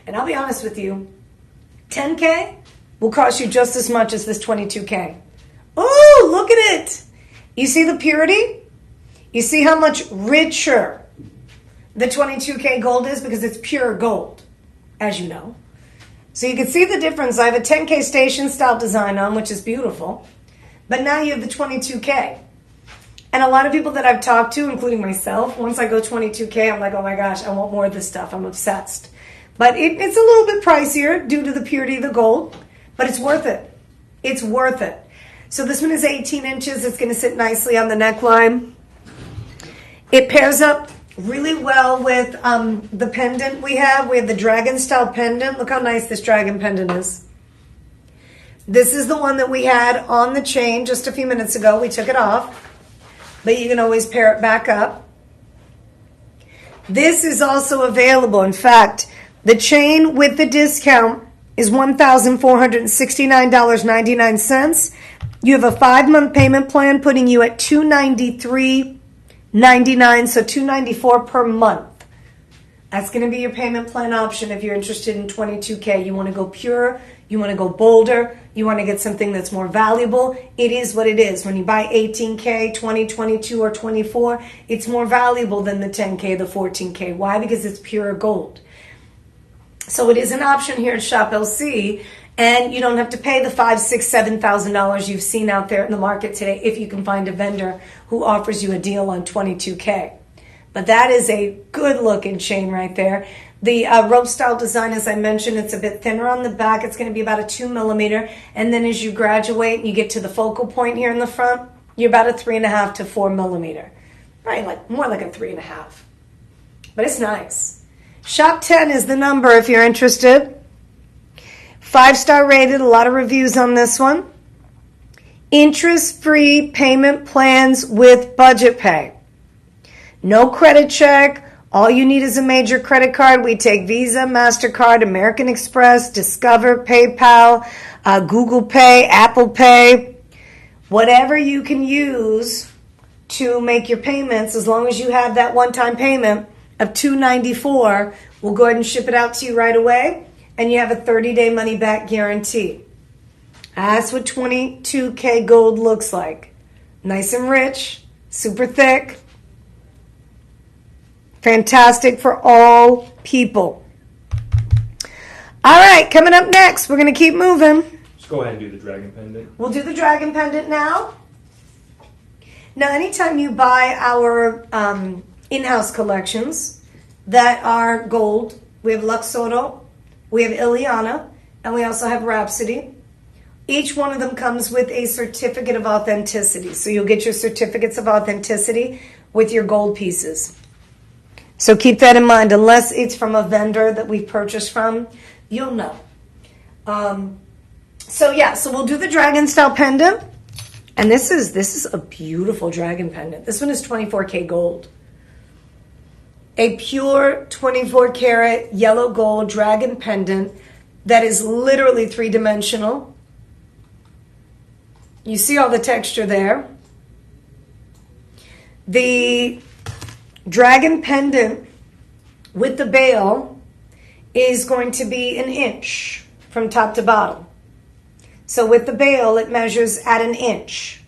and I'll be honest with you, 10K will cost you just as much as this 22K. Oh, look at it. You see the purity? You see how much richer the 22K gold is because it's pure gold, as you know. So you can see the difference. I have a 10K station style design on, which is beautiful. But now you have the 22K. And a lot of people that I've talked to, including myself, once I go 22K, I'm like, oh my gosh, I want more of this stuff. I'm obsessed. But it's a little bit pricier due to the purity of the gold. But it's worth it. It's worth it. So this one is 18 inches. It's going to sit nicely on the neckline. It pairs up really well with the pendant we have. We have the dragon style pendant. Look how nice this dragon pendant is. This is the one that we had on the chain just a few minutes ago. We took it off, but you can always pair it back up. This is also available. In fact, the chain with the discount is $1,469.99. You have a 5-month payment plan putting you at $293.99, so $294 per month. That's going to be your payment plan option if you're interested in 22K. You want to go pure, you want to go bolder, you want to get something that's more valuable. It is what it is. When you buy 18K, 20, 22, or 24, it's more valuable than the 10K, the 14K. Why? Because it's pure gold. So it is an option here at Shop LC, and you don't have to pay the $5,000, $6,000, $7,000 you've seen out there in the market today if you can find a vendor who offers you a deal on 22K. But that is a good looking chain right there. The rope style design, as I mentioned, it's a bit thinner on the back. It's going to be about a 2 millimeter. And then as you graduate and you get to the focal point here in the front, you're about a 3.5 to 4 millimeter. Right, like more like a 3.5. But it's nice. Shop 10 is the number if you're interested. 5-star rated, a lot of reviews on this one. Interest-free payment plans with budget pay. No credit check. All you need is a major credit card. We take Visa, MasterCard, American Express, Discover, PayPal, Google Pay, Apple Pay. Whatever you can use to make your payments, as long as you have that one-time payment of $294, we'll go ahead and ship it out to you right away, and you have a 30-day money-back guarantee. That's what 22K gold looks like. Nice and rich, super thick. Fantastic for all people. All right, coming up next, we're going to keep moving. Let's go ahead and do the dragon pendant. We'll do the dragon pendant now. Now, anytime you buy our in-house collections that are gold, we have Luxoro, we have Ileana, and we also have Rhapsody. Each one of them comes with a certificate of authenticity. So you'll get your certificates of authenticity with your gold pieces. So keep that in mind. Unless it's from a vendor that we've purchased from, you'll know. So we'll do the dragon style pendant. And this is a beautiful dragon pendant. This one is 24K gold. A pure 24 karat yellow gold dragon pendant that is literally 3-dimensional. You see all the texture there. The dragon pendant with the bail is going to be 1 inch from top to bottom. So with the bail, it measures at 1 inch.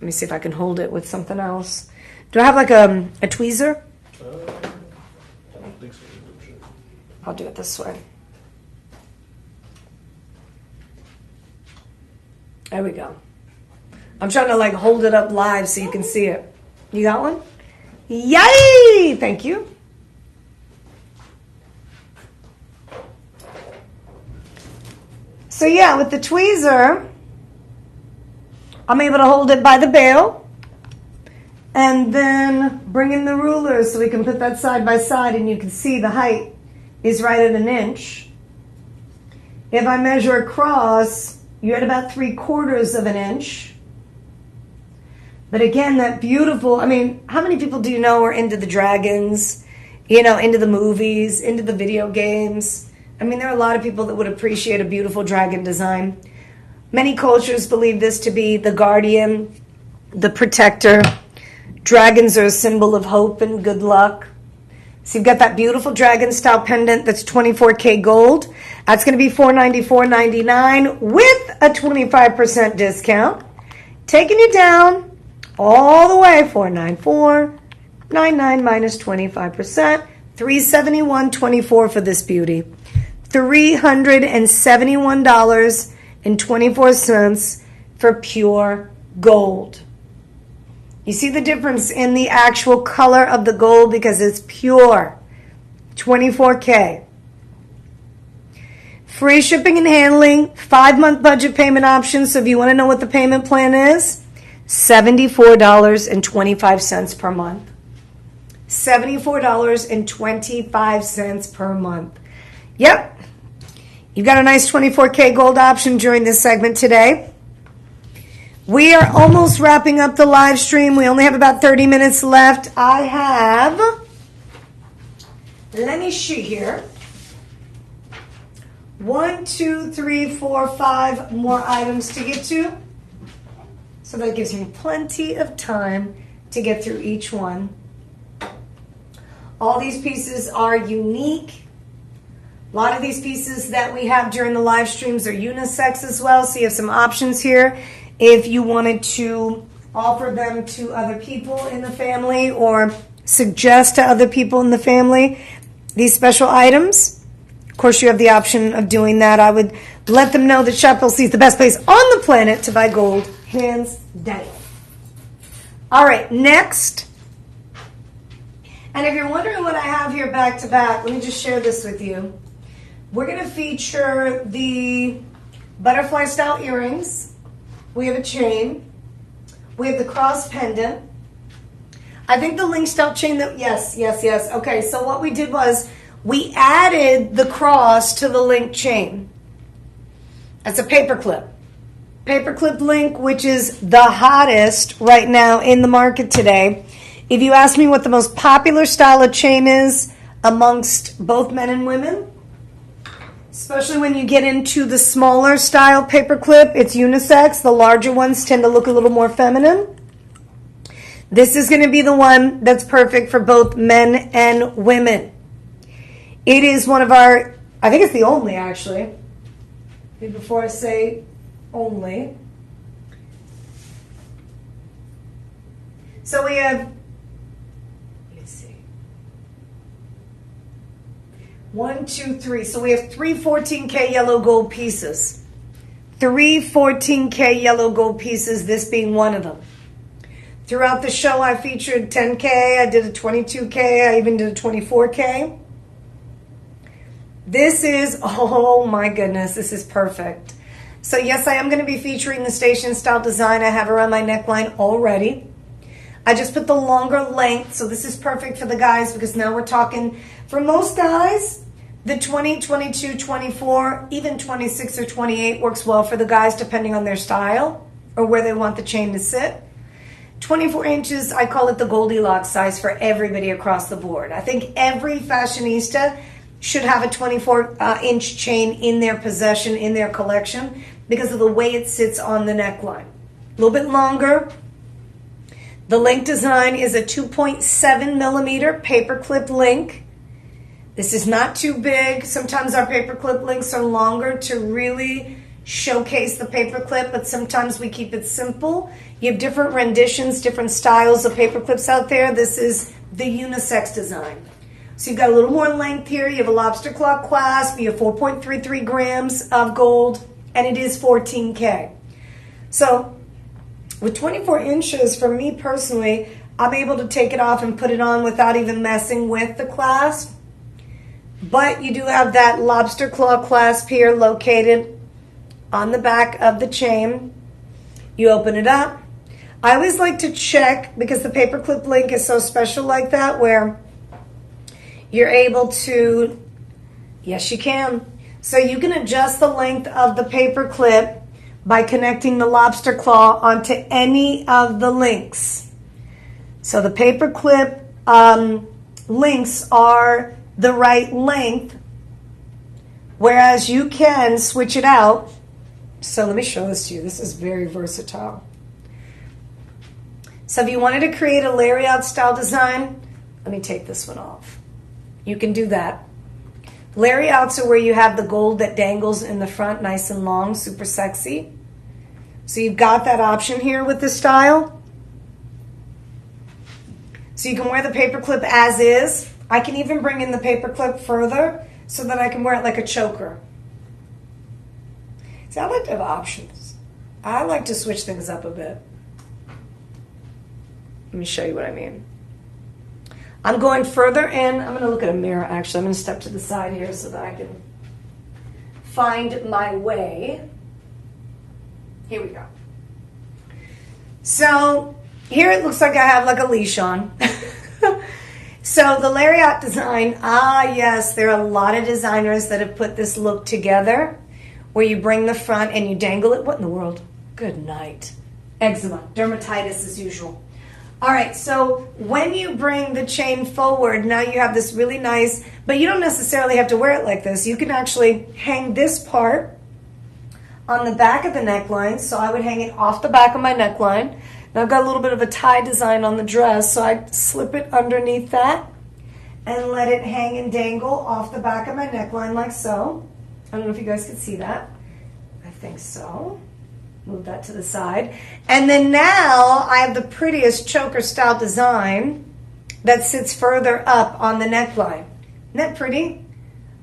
Let me see if I can hold it with something else. Do I have like a tweezer? I don't think so. I'll do it this way. There we go. I'm trying to like hold it up live so you can see it. You got one? Yay! Thank you. So yeah, with the tweezer, I'm able to hold it by the bail and then bring in the ruler so we can put that side by side and you can see the height is right at 1 inch. If I measure across, you're at about 3/4 of 1 inch. But again, that beautiful, I mean, how many people do you know are into the dragons, into the movies, into the video games? I mean, there are a lot of people that would appreciate a beautiful dragon design. Many cultures believe this to be the guardian, the protector. Dragons are a symbol of hope and good luck. So you've got that beautiful dragon style pendant that's 24K gold. That's going to be $494.99 with a 25% discount. Taking you down all the way, $494.99 minus 25%, $371.24 for this beauty. $371.24 for pure gold. You see the difference in the actual color of the gold because it's pure. 24K. Free shipping and handling, 5-month budget payment options. So if you want to know what the payment plan is, $74.25 per month. $74.25 per month. Yep. You've got a nice 24K gold option during this segment today. We are almost wrapping up the live stream. We only have about 30 minutes left. I have, let me see here. 1, 2, 3, 4, 5 more items to get to. So that gives me plenty of time to get through each one. All these pieces are unique. A lot of these pieces that we have during the live streams are unisex as well. So you have some options here if you wanted to offer them to other people in the family or suggest to other people in the family these special items. Of course, you have the option of doing that. I would let them know that Shop LC is the best place on the planet to buy gold, hands down. All right, next. And if you're wondering what I have here back to back, let me just share this with you. We're going to feature the butterfly style earrings. We have a chain. We have the cross pendant. I think the link style chain that, yes. Okay, so what we did was we added the cross to the link chain. That's a paperclip. Paperclip link, which is the hottest right now in the market today. If you ask me what the most popular style of chain is amongst both men and women, especially when you get into the smaller style paperclip, it's unisex. The larger ones tend to look a little more feminine. This is going to be the one that's perfect for both men and women. It is one of our, I think it's the only actually, before I say only. So we have, let's see, 1, 2, 3. So we have 3 14K yellow gold pieces. 3 14K yellow gold pieces, this being one of them. Throughout the show, I featured 10K, I did a 22K, I even did a 24K. This is, oh my goodness, this is perfect. So yes, I am going to be featuring the station style design I have around my neckline already. I just put the longer length, so this is perfect for the guys because now we're talking, for most guys, the 20, 22, 24, even 26 or 28 works well for the guys depending on their style or where they want the chain to sit. 24 inches, I call it the Goldilocks size for everybody across the board. I think every fashionista should have a 24-inch chain in their possession, in their collection, because of the way it sits on the neckline. A little bit longer. The link design is a 2.7 millimeter paperclip link. This is not too big. Sometimes our paperclip links are longer to really showcase the paperclip, but sometimes we keep it simple. You have different renditions, different styles of paperclips out there. This is the unisex design. So you've got a little more length here. You have a lobster claw clasp. You have 4.33 grams of gold, and it is 14K. So with 24 inches, for me personally, I'm able to take it off and put it on without even messing with the clasp. But you do have that lobster claw clasp here located on the back of the chain. You open it up. I always like to check, because the paperclip link is so special like that, where you're able to, yes you can. So you can adjust the length of the paper clip by connecting the lobster claw onto any of the links. So the paper clip links are the right length, whereas you can switch it out. So let me show this to you. This is very versatile. So if you wanted to create a lariat style design, let me take this one off. You can do that. Lariats are where you have the gold that dangles in the front, nice and long, super sexy. So you've got that option here with this style. So you can wear the paperclip as is. I can even bring in the paperclip further so that I can wear it like a choker. See, I like to have options. I like to switch things up a bit. Let me show you what I mean. I'm going further in. I'm going to look at a mirror, actually. I'm going to step to the side here so that I can find my way. Here we go. So here it looks like I have like a leash on. So the lariat design, yes, there are a lot of designers that have put this look together where you bring the front and you dangle it. What in the world? Good night. Eczema, dermatitis as usual. All right, so when you bring the chain forward, now you have this really nice, but you don't necessarily have to wear it like this. You can actually hang this part on the back of the neckline. So I would hang it off the back of my neckline. Now I've got a little bit of a tie design on the dress, so I slip it underneath that and let it hang and dangle off the back of my neckline like so. I don't know if you guys can see that. I think so. Move that to the side. And then now I have the prettiest choker style design that sits further up on the neckline. Isn't that pretty?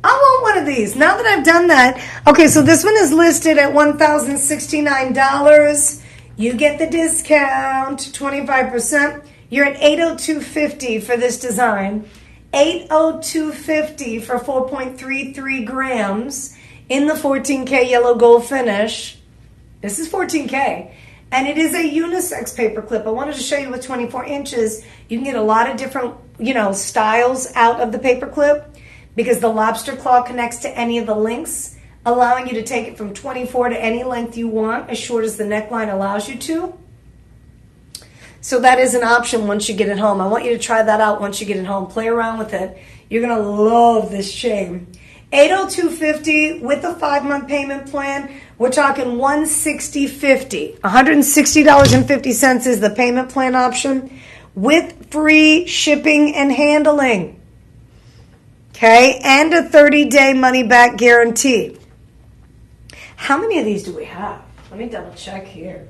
I want one of these. Now that I've done that. Okay, so this one is listed at $1,069. You get the discount, 25%. You're at $802.50 for this design. $802.50 for 4.33 grams in the 14K yellow gold finish. This is 14K. And it is a unisex paper clip. I wanted to show you with 24 inches, you can get a lot of different, styles out of the paper clip because the lobster claw connects to any of the links, allowing you to take it from 24 to any length you want, as short as the neckline allows you to. So that is an option once you get it home. I want you to try that out once you get it home. Play around with it. You're going to love this chain. $802.50 with a 5-month payment plan. We're talking $160.50. $160.50 is the payment plan option with free shipping and handling. Okay, and a 30-day money-back guarantee. How many of these do we have? Let me double check here.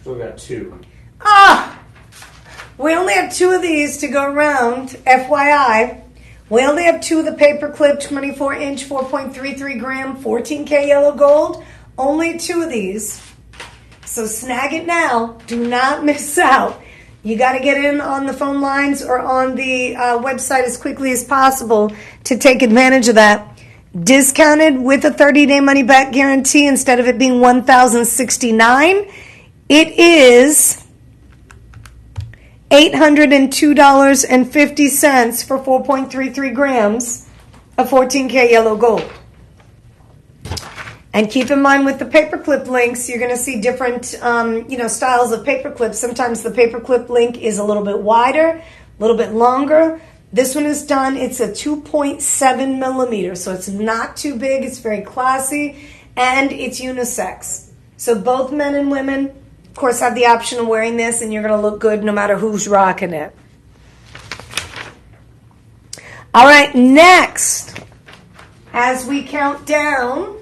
So we got 2. We only have 2 of these to go around, FYI. We only have 2 of the paper clip, 24-inch, 4.33 gram, 14K yellow gold. Only 2 of these. So snag it now. Do not miss out. You got to get in on the phone lines or on the website as quickly as possible to take advantage of that. Discounted with a 30-day money-back guarantee instead of it being $1,069. It is $802.50 for 4.33 grams of 14K yellow gold. And keep in mind with the paperclip links, you're going to see different, styles of paperclips. Sometimes the paperclip link is a little bit wider, a little bit longer. This one is done. It's a 2.7 millimeters, so it's not too big. It's very classy, and it's unisex. So both men and women, of course, have the option of wearing this, and you're going to look good no matter who's rocking it. All right, next, as we count down,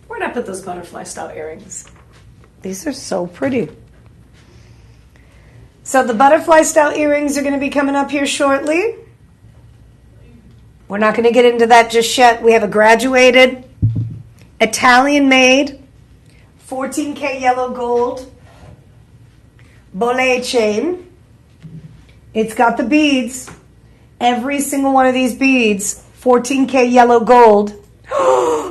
where'd I put those butterfly style earrings? These are so pretty. So the butterfly style earrings are going to be coming up here shortly. We're not going to get into that just yet. We have a graduated, Italian-made, 14K yellow gold bolet chain. It's got the beads. Every single one of these beads, 14K yellow gold.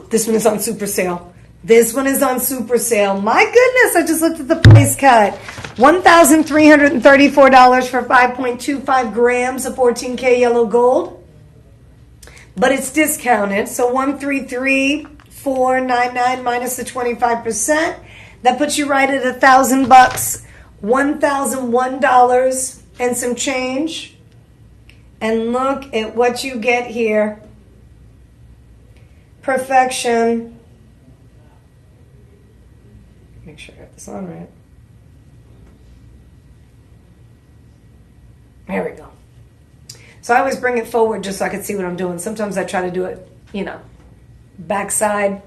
This one is on super sale. This one is on super sale. My goodness, I just looked at the price cut. $1,334 for 5.25 grams of 14K yellow gold. But it's discounted, so $133,499 minus the 25%. That puts you right at $1,000, $1,001 and some change. And look at what you get here. Perfection. Make sure I got this on right. There we go. So I always bring it forward just so I can see what I'm doing. Sometimes I try to do it, backside,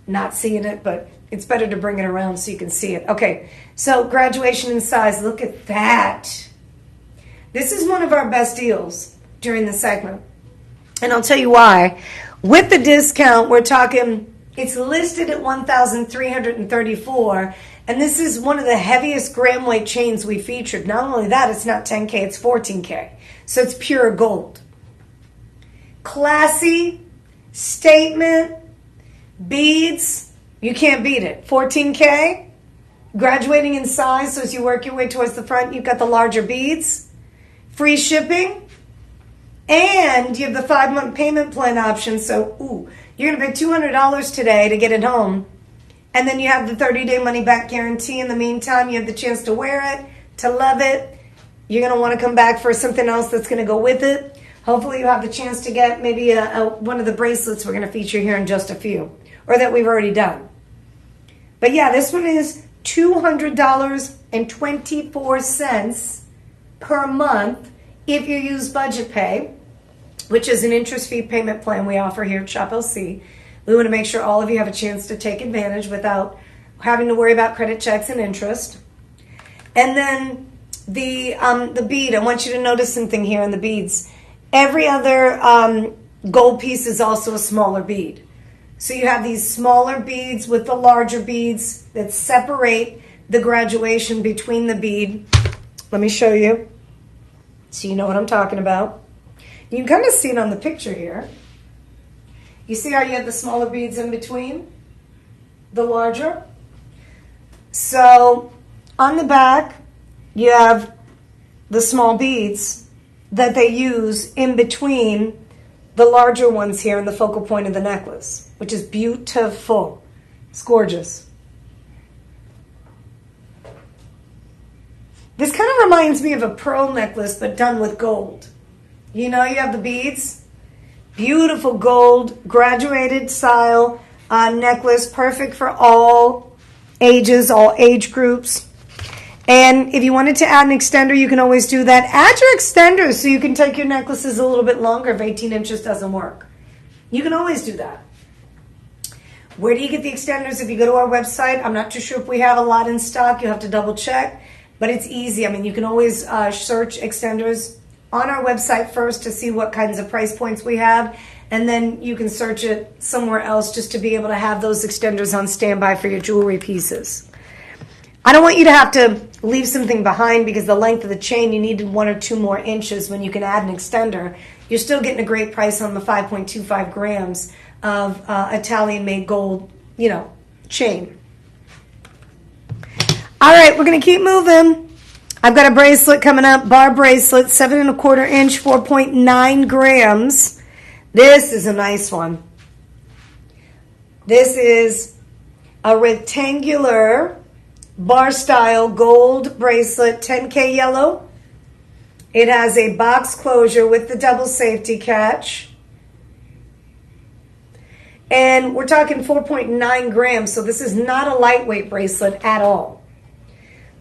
not seeing it, but it's better to bring it around so you can see it. Okay, so graduation in size. Look at that. This is one of our best deals during the segment. And I'll tell you why. With the discount, we're talking, it's listed at $1,334, And this is one of the heaviest gram weight chains we featured. Not only that, it's not 10K, it's 14K. So it's pure gold. Classy, statement, beads, you can't beat it. 14K, graduating in size, so as you work your way towards the front, you've got the larger beads. Free shipping. And you have the 5-month payment plan option. So, you're going to pay $200 today to get it home. And then you have the 30-day money-back guarantee. In the meantime, you have the chance to wear it, to love it. You're going to want to come back for something else that's going to go with it. Hopefully, you have the chance to get maybe one of the bracelets we're going to feature here in just a few, or that we've already done. But yeah, this one is $200.24 per month if you use Budget Pay, which is an interest-free payment plan we offer here at Shop LC. We want to make sure all of you have a chance to take advantage without having to worry about credit checks and interest. And then the bead, I want you to notice something here in the beads. Every other gold piece is also a smaller bead. So you have these smaller beads with the larger beads that separate the graduation between the bead. Let me show you so you know what I'm talking about. You can kind of see it on the picture here. You see how you have the smaller beads in between the larger? So on the back, you have the small beads that they use in between the larger ones here in the focal point of the necklace, which is beautiful. It's gorgeous. This kind of reminds me of a pearl necklace, but done with gold. You know, you have the beads. Beautiful gold, graduated style necklace, perfect for all ages, all age groups. And if you wanted to add an extender, you can always do that. Add your extenders so you can take your necklaces a little bit longer if 18 inches doesn't work. You can always do that. Where do you get the extenders? If you go to our website, I'm not too sure if we have a lot in stock. You have to double check, but it's easy. I mean, you can always search extenders on our website first to see what kinds of price points we have, and then you can search it somewhere else just to be able to have those extenders on standby for your jewelry pieces. I don't want you to have to leave something behind because the length of the chain, you needed 1 or 2 more inches when you can add an extender. You're still getting a great price on the 5.25 grams of Italian-made gold, chain. All right, we're going to keep moving. I've got a bracelet coming up, bar bracelet, 7 1/4 inch, 4.9 grams. This is a nice one. This is a rectangular bar style gold bracelet, 10K yellow. It has a box closure with the double safety catch. And we're talking 4.9 grams, so this is not a lightweight bracelet at all.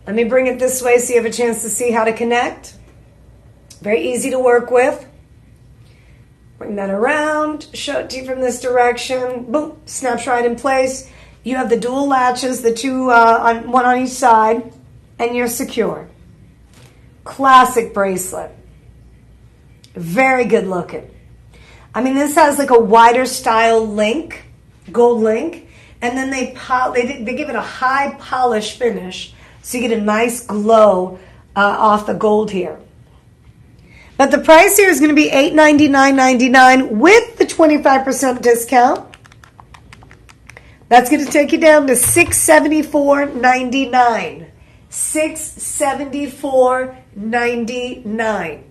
Let me bring it this way so you have a chance to see how to connect. Very easy to work with. Bring that around, show it to you from this direction. Boom, snaps right in place. You have the dual latches, the two, one on each side, and you're secure. Classic bracelet. Very good looking. I mean, this has like a wider style link, gold link, and then they give it a high polish finish, so you get a nice glow off the gold here. But the price here is going to be $899.99 with the 25% discount. That's going to take you down to $674.99. $674.99.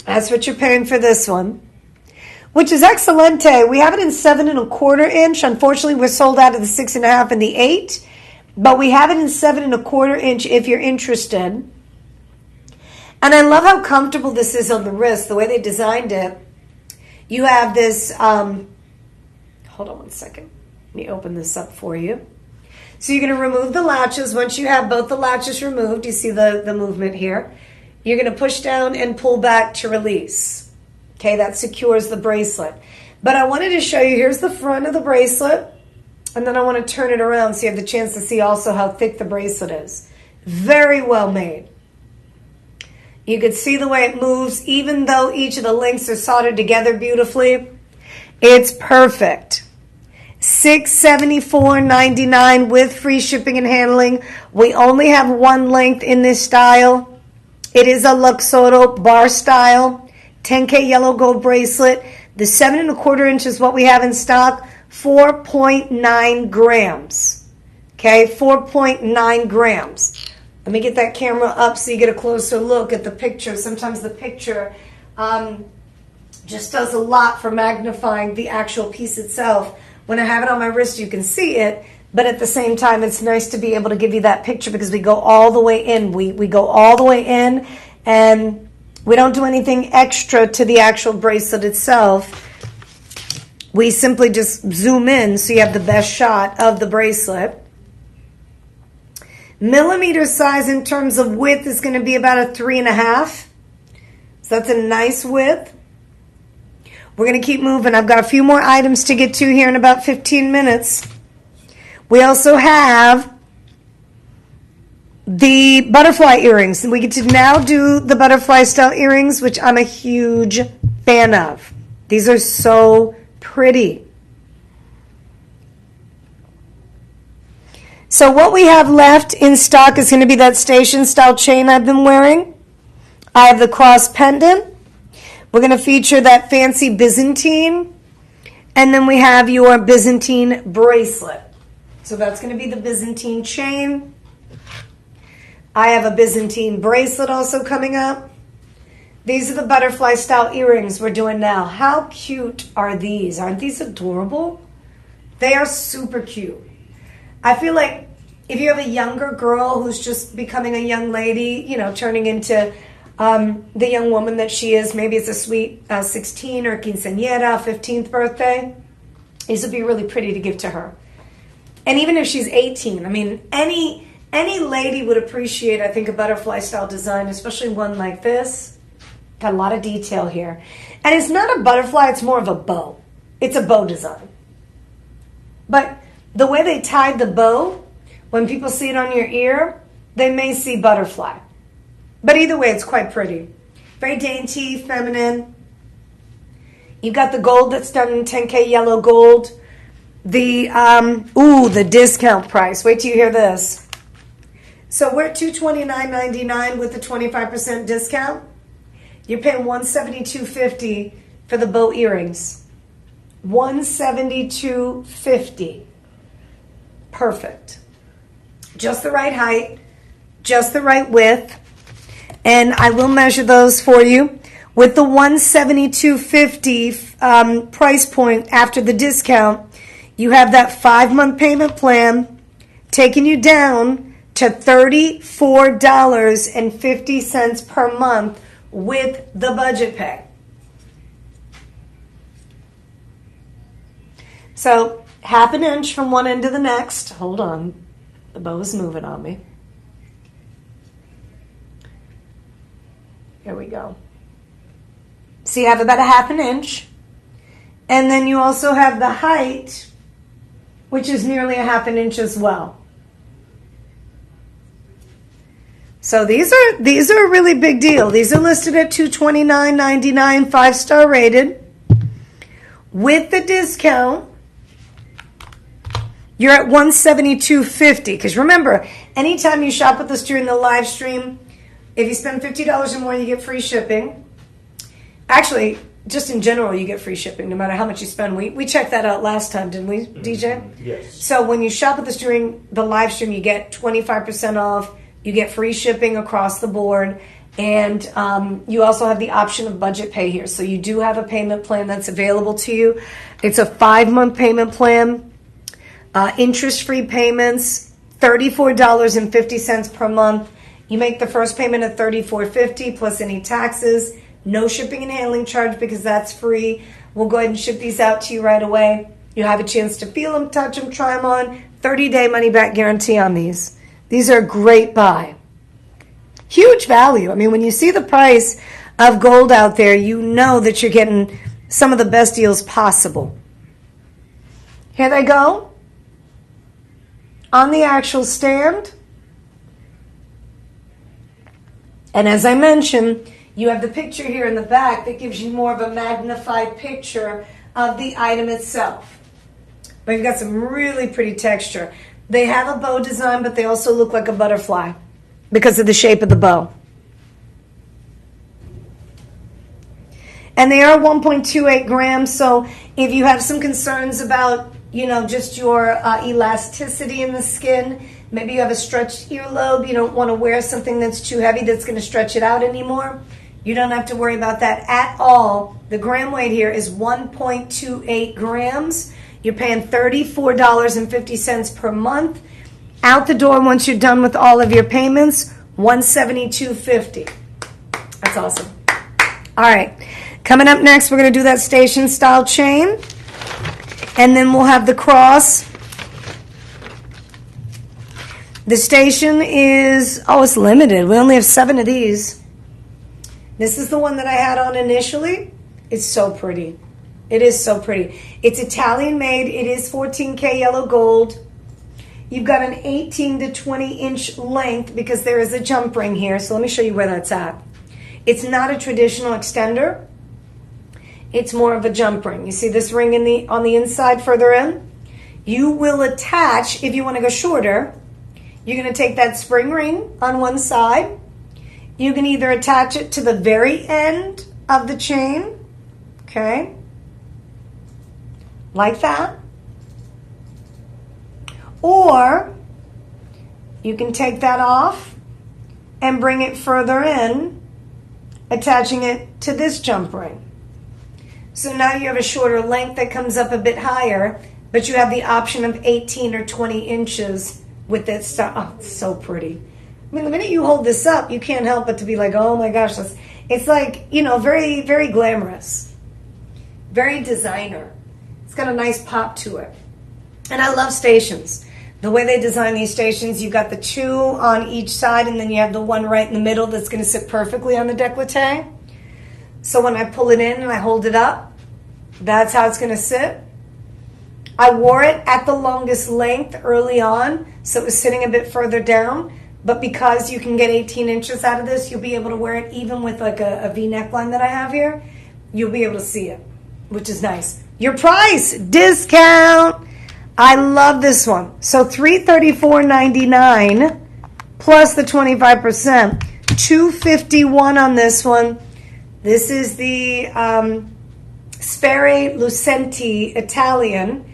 That's what you're paying for this one, which is excelente. We have it in 7 1/4 inch. Unfortunately, we're sold out of the 6.5 and the 8, but we have it in 7 1/4 inch if you're interested. And I love how comfortable this is on the wrist, the way they designed it. You have this, hold on one second. Let me open this up for you. So you're going to remove the latches. Once you have both the latches removed, you see the movement here. You're going to push down and pull back to release. Okay, that secures the bracelet. But I wanted to show you, here's the front of the bracelet. And then I want to turn it around so you have the chance to see also how thick the bracelet is. Very well made. You can see the way it moves, even though each of the links are soldered together beautifully. It's perfect. $674.99 with free shipping and handling. We only have one length in this style. It is a Luxotto bar style, 10K yellow gold bracelet. The 7¼ inch is what we have in stock, 4.9 grams. Okay, 4.9 grams. Let me get that camera up so you get a closer look at the picture. Sometimes the picture just does a lot for magnifying the actual piece itself. When I have it on my wrist, you can see it, but at the same time, it's nice to be able to give you that picture because we go all the way in. We go all the way in, and we don't do anything extra to the actual bracelet itself. We simply just zoom in so you have the best shot of the bracelet. Millimeter size in terms of width is going to be about a 3.5. So that's a nice width. We're going to keep moving. I've got a few more items to get to here in about 15 minutes. We also have the butterfly earrings. And we get to now do the butterfly style earrings, which I'm a huge fan of. These are so pretty. So what we have left in stock is going to be that station style chain I've been wearing. I have the cross pendant. We're going to feature that fancy Byzantine. And then we have your Byzantine bracelet. So that's going to be the Byzantine chain. I have a Byzantine bracelet also coming up. These are the butterfly style earrings we're doing now. How cute are these? Aren't these adorable? They are super cute. I feel like if you have a younger girl who's just becoming a young lady, you know, turning into the young woman that she is, maybe it's a sweet 16 or quinceañera, 15th birthday, these would be really pretty to give to her. And even if she's 18, I mean, any lady would appreciate, I think, a butterfly style design, especially one like this. Got a lot of detail here. And it's not a butterfly, it's more of a bow. It's a bow design. But the way they tied the bow, when people see it on your ear, they may see butterfly. But either way, it's quite pretty. Very dainty, feminine. You've got the gold that's done in 10K yellow gold. The discount price. Wait till you hear this. So we're at $229.99 with the 25% discount. You're paying $172.50 for the bow earrings. $172.50. Perfect. Just the right height, just the right width. And I will measure those for you. With the $172.50 price point after the discount, you have that 5-month payment plan taking you down to $34.50 per month with the budget pay. So 1/2 inch from one end to the next. Hold on. The bow is moving on me. Here we go. So you have about 1/2 inch. And then you also have the height, which is nearly 1/2 inch as well. So these are a really big deal. These are listed at $229.99, 5-star rated. With the discount, you're at $172.50. Because remember, anytime you shop with us during the live stream, if you spend $50 or more, you get free shipping. Actually, just in general, you get free shipping no matter how much you spend. We checked that out last time, didn't we, DJ? Yes. So when you shop with us during the live stream, you get 25% off. You get free shipping across the board. And you also have the option of budget pay here. So you do have a payment plan that's available to you. It's a 5-month payment plan. Interest-free payments, $34.50 per month. You make the first payment of $34.50 plus any taxes. No shipping and handling charge because that's free. We'll go ahead and ship these out to you right away. You have a chance to feel them, touch them, try them on. 30-day money-back guarantee on these. These are a great buy. Huge value. I mean, when you see the price of gold out there, you know that you're getting some of the best deals possible. Here they go. On the actual stand. And as I mentioned, you have the picture here in the back that gives you more of a magnified picture of the item itself. but you've got some really pretty texture. They have a bow design, but they also look like a butterfly because of the shape of the bow. And they are 1.28 grams, so if you have some concerns about, just your elasticity in the skin, maybe you have a stretched earlobe, you don't want to wear something that's too heavy that's going to stretch it out anymore, you don't have to worry about that at all. The gram weight here is 1.28 grams. You're paying $34.50 per month. Out the door once you're done with all of your payments, $172.50. That's awesome. All right. Coming up next, we're going to do that station style chain. And then we'll have the cross. The station is, it's limited. We only have 7 of these. This is the one that I had on initially. It's so pretty. It is so pretty. It's Italian made. It is 14K yellow gold. You've got an 18 to 20 inch length because there is a jump ring here. So let me show you where that's at. It's not a traditional extender. It's more of a jump ring. You see this ring on the inside further in? You will attach, if you want to go shorter, you're going to take that spring ring on one side. You can either attach it to the very end of the chain, okay, like that. Or you can take that off and bring it further in, attaching it to this jump ring. So now you have a shorter length that comes up a bit higher, but you have the option of 18 or 20 inches with that stuff. Oh, it's so pretty. I mean, the minute you hold this up, you can't help but to be like, oh my gosh, it's like, very, very glamorous. Very designer. It's got a nice pop to it. And I love stations. The way they design these stations, you've got the 2 on each side, and then you have the one right in the middle that's going to sit perfectly on the décolleté. So when I pull it in and I hold it up, that's how it's going to sit. I wore it at the longest length early on, so it was sitting a bit further down. But because you can get 18 inches out of this, you'll be able to wear it even with like a V neckline that I have here. You'll be able to see it, which is nice. Your price, discount. I love this one. So $334.99 plus the 25%. $251 on this one. This is the Sperry Lucenti Italian,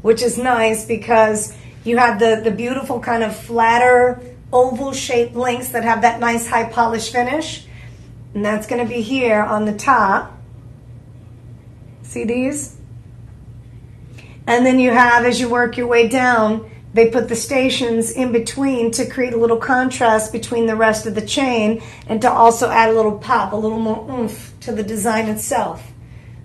which is nice because you have the beautiful kind of flatter oval shaped links that have that nice high polish finish. And that's going to be here on the top. See these? And then you have, as you work your way down, they put the stations in between to create a little contrast between the rest of the chain and to also add a little pop, a little more oomph to the design itself.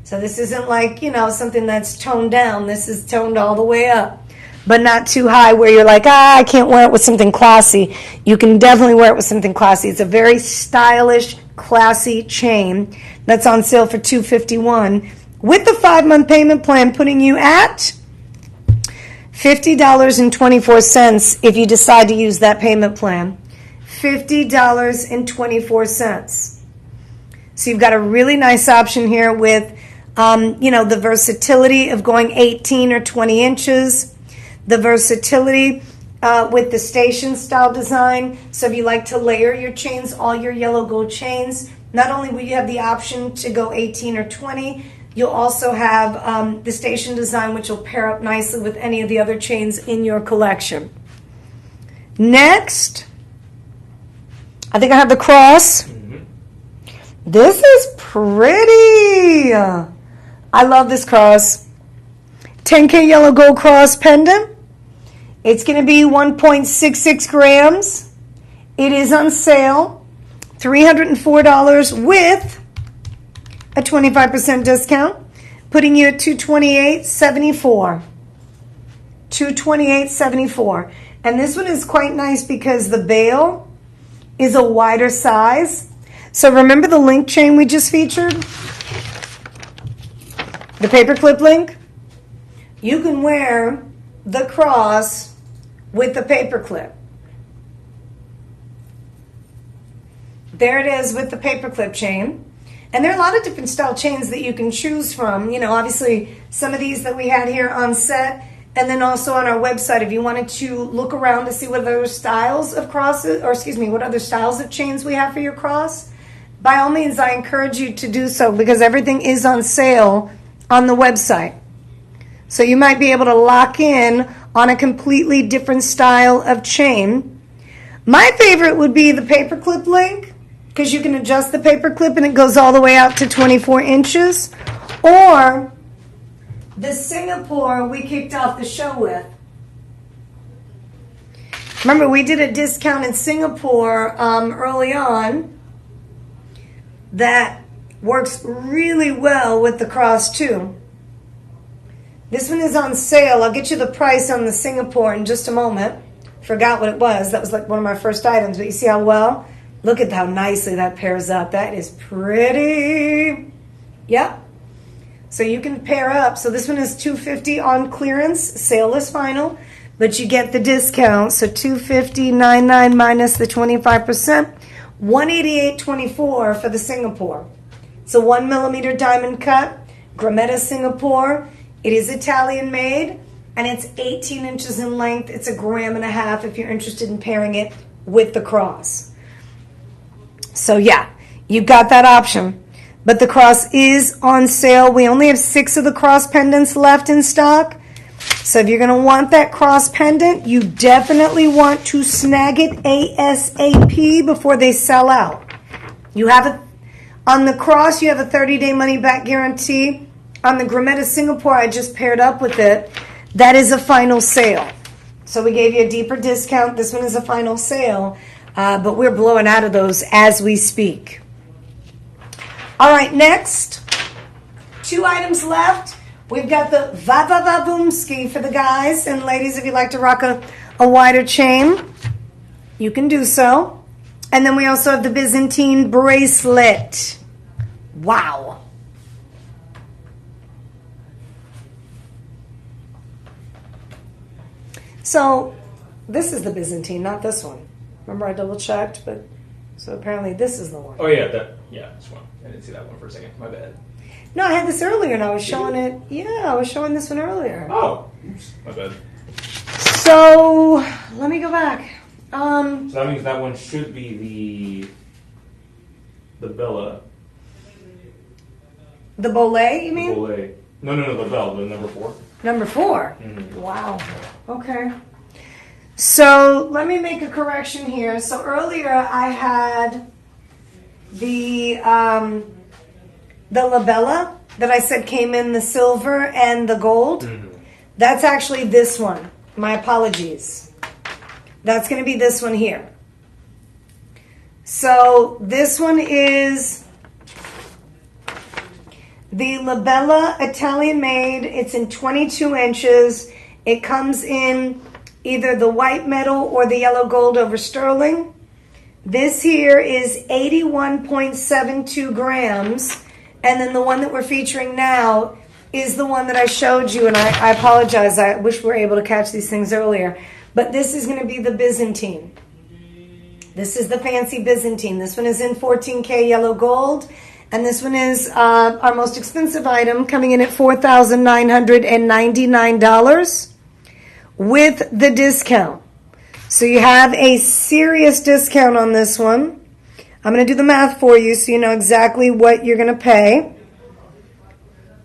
So this isn't like, something that's toned down. This is toned all the way up, but not too high where you're like, I can't wear it with something classy. You can definitely wear it with something classy. It's a very stylish, classy chain that's on sale for $251 with the 5-month payment plan, putting you at $50.24 if you decide to use that payment plan. $50.24. So you've got a really nice option here with, the versatility of going 18 or 20 inches, the versatility with the station style design. So if you like to layer your chains, all your yellow gold chains, not only will you have the option to go 18 or 20, you'll also have the station design, which will pair up nicely with any of the other chains in your collection. Next, I think I have the cross. Mm-hmm. This is pretty. I love this cross. 10K yellow gold cross pendant. It's going to be 1.66 grams. It is on sale. $304 with a 25% discount, putting you at $228.74. $228.74. And this one is quite nice because the bail is a wider size. So remember the link chain we just featured? The paperclip link? You can wear the cross with the paperclip. There it is with the paperclip chain. And there are a lot of different style chains that you can choose from. Obviously, some of these that we had here on set, And then also on our website, if you wanted to look around to see what other styles of crosses, or excuse me, what other styles of chains we have for your cross, by all means, I encourage you to do so because everything is on sale on the website. So you might be able to lock in on a completely different style of chain. My favorite would be the paperclip link because you can adjust the paperclip and it goes all the way out to 24 inches. Or the Singapore we kicked off the show with. Remember, we did a discount in Singapore early on that works really well with the cross too. This one is on sale. I'll get you the price on the Singapore in just a moment. Forgot what it was. That was like one of my first items. But you see how well? Look at how nicely that pairs up. That is pretty. Yep. So you can pair up. So this one is $250 on clearance, sale-less final, but you get the discount. So $250.99 minus the 25%, $188.24 for the Singapore. It's a 1 millimeter diamond cut, Grametta Singapore. It is Italian made, and it's 18 inches in length. It's 1.5 grams if you're interested in pairing it with the cross. So yeah, you've got that option. But the cross is on sale. We only have 6 of the cross pendants left in stock. So if you're going to want that cross pendant, you definitely want to snag it ASAP before they sell out. You have on the cross, you have a 30-day money-back guarantee. On the Grametta Singapore, I just paired up with it. That is a final sale. So we gave you a deeper discount. This one is a final sale. But we're blowing out of those as we speak. All right, next, 2 items left. We've got the Vavavavumski for the guys. And ladies, if you'd like to rock a wider chain, you can do so. And then we also have the Byzantine bracelet. Wow. So this is the Byzantine, not this one. Remember I double checked, but so apparently this is the one. Oh yeah, this one. I didn't see that one for a second. My bad. No, I had this earlier and I was showing it. Yeah, I was showing this one earlier. Oh, oops, my bad. So let me go back. So that means that one should be the Bella. The Bolet, you mean? The Bolet. No, the Bell, the number 4. Number 4? Mm-hmm. Wow. Okay. So let me make a correction here. So earlier I had the labella that I said came in the silver and the gold. Mm-hmm. That's actually this one. My apologies. That's going to be this one here. So this one is the labella Italian made. It's in 22 inches. It comes in either the white metal or the yellow gold over sterling. This here is 81.72 grams. And then the one that we're featuring now is the one that I showed you. And I apologize. I wish we were able to catch these things earlier. But this is going to be the Byzantine. This is the fancy Byzantine. This one is in 14K yellow gold. And this one is our most expensive item, coming in at $4,999 with the discount. So you have a serious discount on this one. I'm going to do the math for you so you know exactly what you're going to pay.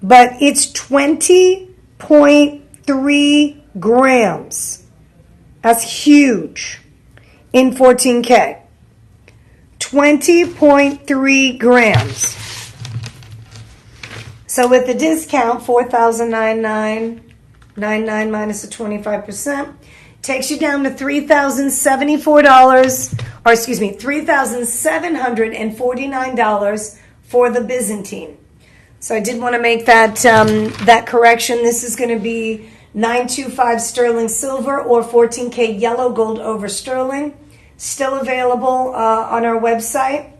But it's 20.3 grams. That's huge in 14K. 20.3 grams. So with the discount, $4,999 minus the 25%, takes you down to $3,074, or excuse me, $3,749 for the Byzantine. So I did want to make that that correction. This is going to be 925 sterling silver or 14K yellow gold over sterling. Still available on our website.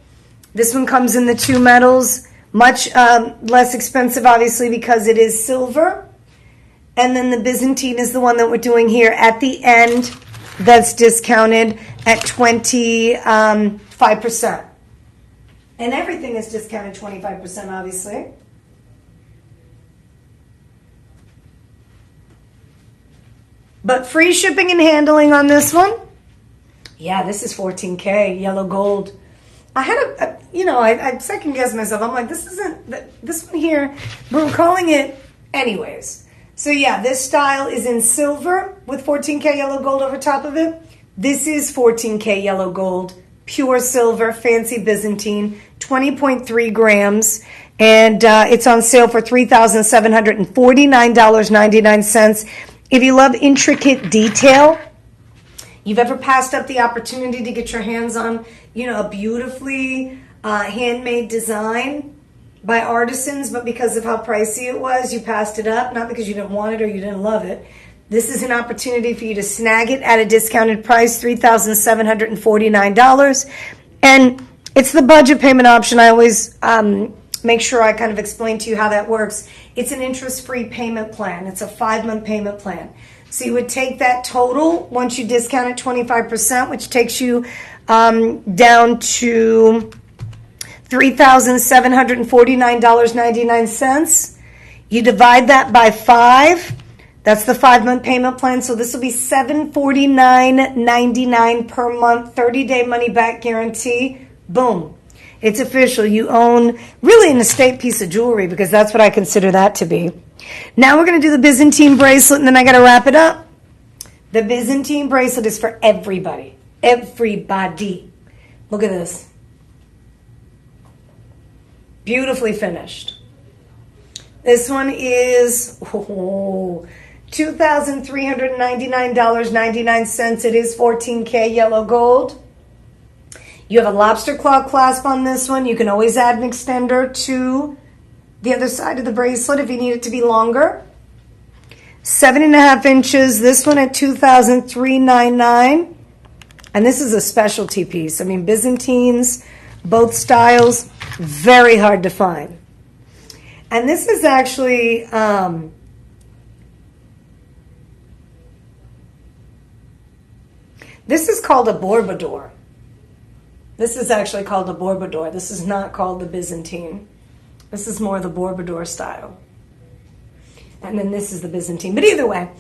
This one comes in the 2 metals, much less expensive, obviously, because it is silver. And then the Byzantine is the one that we're doing here at the end that's discounted at 25%. And everything is discounted 25%, obviously. But free shipping and handling on this one. Yeah, this is 14K, yellow gold. I had I second guessed myself. I'm like, this isn't, this one here, we're calling it anyways. So yeah, this style is in silver with 14K yellow gold over top of it. This is 14K yellow gold, pure silver, fancy Byzantine, 20.3 grams. And it's on sale for $3,749.99. If you love intricate detail, you've ever passed up the opportunity to get your hands on, a beautifully handmade design by artisans, but because of how pricey it was, you passed it up, not because you didn't want it or you didn't love it. This is an opportunity for you to snag it at a discounted price, $3,749. And it's the budget payment option. I always make sure I kind of explain to you how that works. It's an interest-free payment plan. It's a 5-month payment plan. So you would take that total once you discount it 25%, which takes you down to $3,749.99. You divide that by 5. That's the 5-month payment plan. So this will be $749.99 per month, 30-day money-back guarantee. Boom. It's official. You own really an estate piece of jewelry, because that's what I consider that to be. Now we're going to do the Byzantine bracelet, and then I got to wrap it up. The Byzantine bracelet is for everybody. Everybody. Look at this. Beautifully finished. This one is $2,399.99. It is 14K yellow gold. You have a lobster claw clasp on this one. You can always add an extender to the other side of the bracelet if you need it to be longer. 7.5 inches. This one at $2,399. And this is a specialty piece. I mean, Byzantines, both styles, very hard to find. And this is actually this is called a Bourbador. This is actually called the Bourbador. This is not called the Byzantine. This is more the Bourbador style. And then this is the Byzantine. But either way,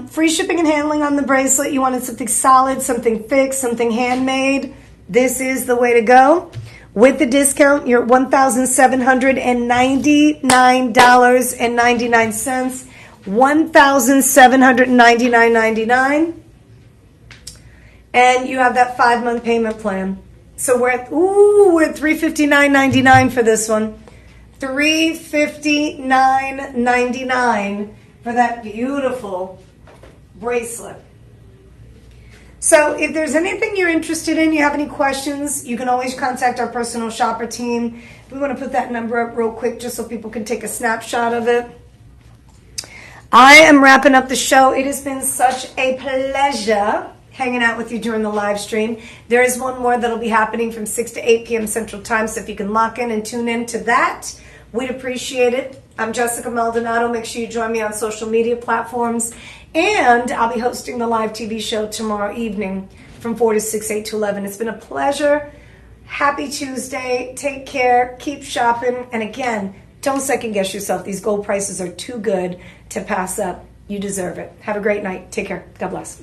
free shipping and handling on the bracelet. You wanted something solid, something fixed, something handmade. This is the way to go. With the discount, you're at $1,799.99. $1,799.99. And you have that 5-month payment plan. So we're at $359.99 for this one. $359.99 for that beautiful bracelet. So if there's anything you're interested in, you have any questions, you can always contact our personal shopper team. We want to put that number up real quick just so people can take a snapshot of it. I am wrapping up the show. It has been such a pleasure hanging out with you during the live stream. There is one more that'll be happening from 6 to 8 p.m. Central Time, so if you can lock in and tune in to that, we'd appreciate it. I'm Jessica Maldonado. Make sure you join me on social media platforms, and I'll be hosting the live TV show tomorrow evening from 4 to 6, 8 to 11. It's been a pleasure. Happy Tuesday. Take care. Keep shopping. And again, don't second guess yourself. These gold prices are too good to pass up. You deserve it. Have a great night. Take care. God bless.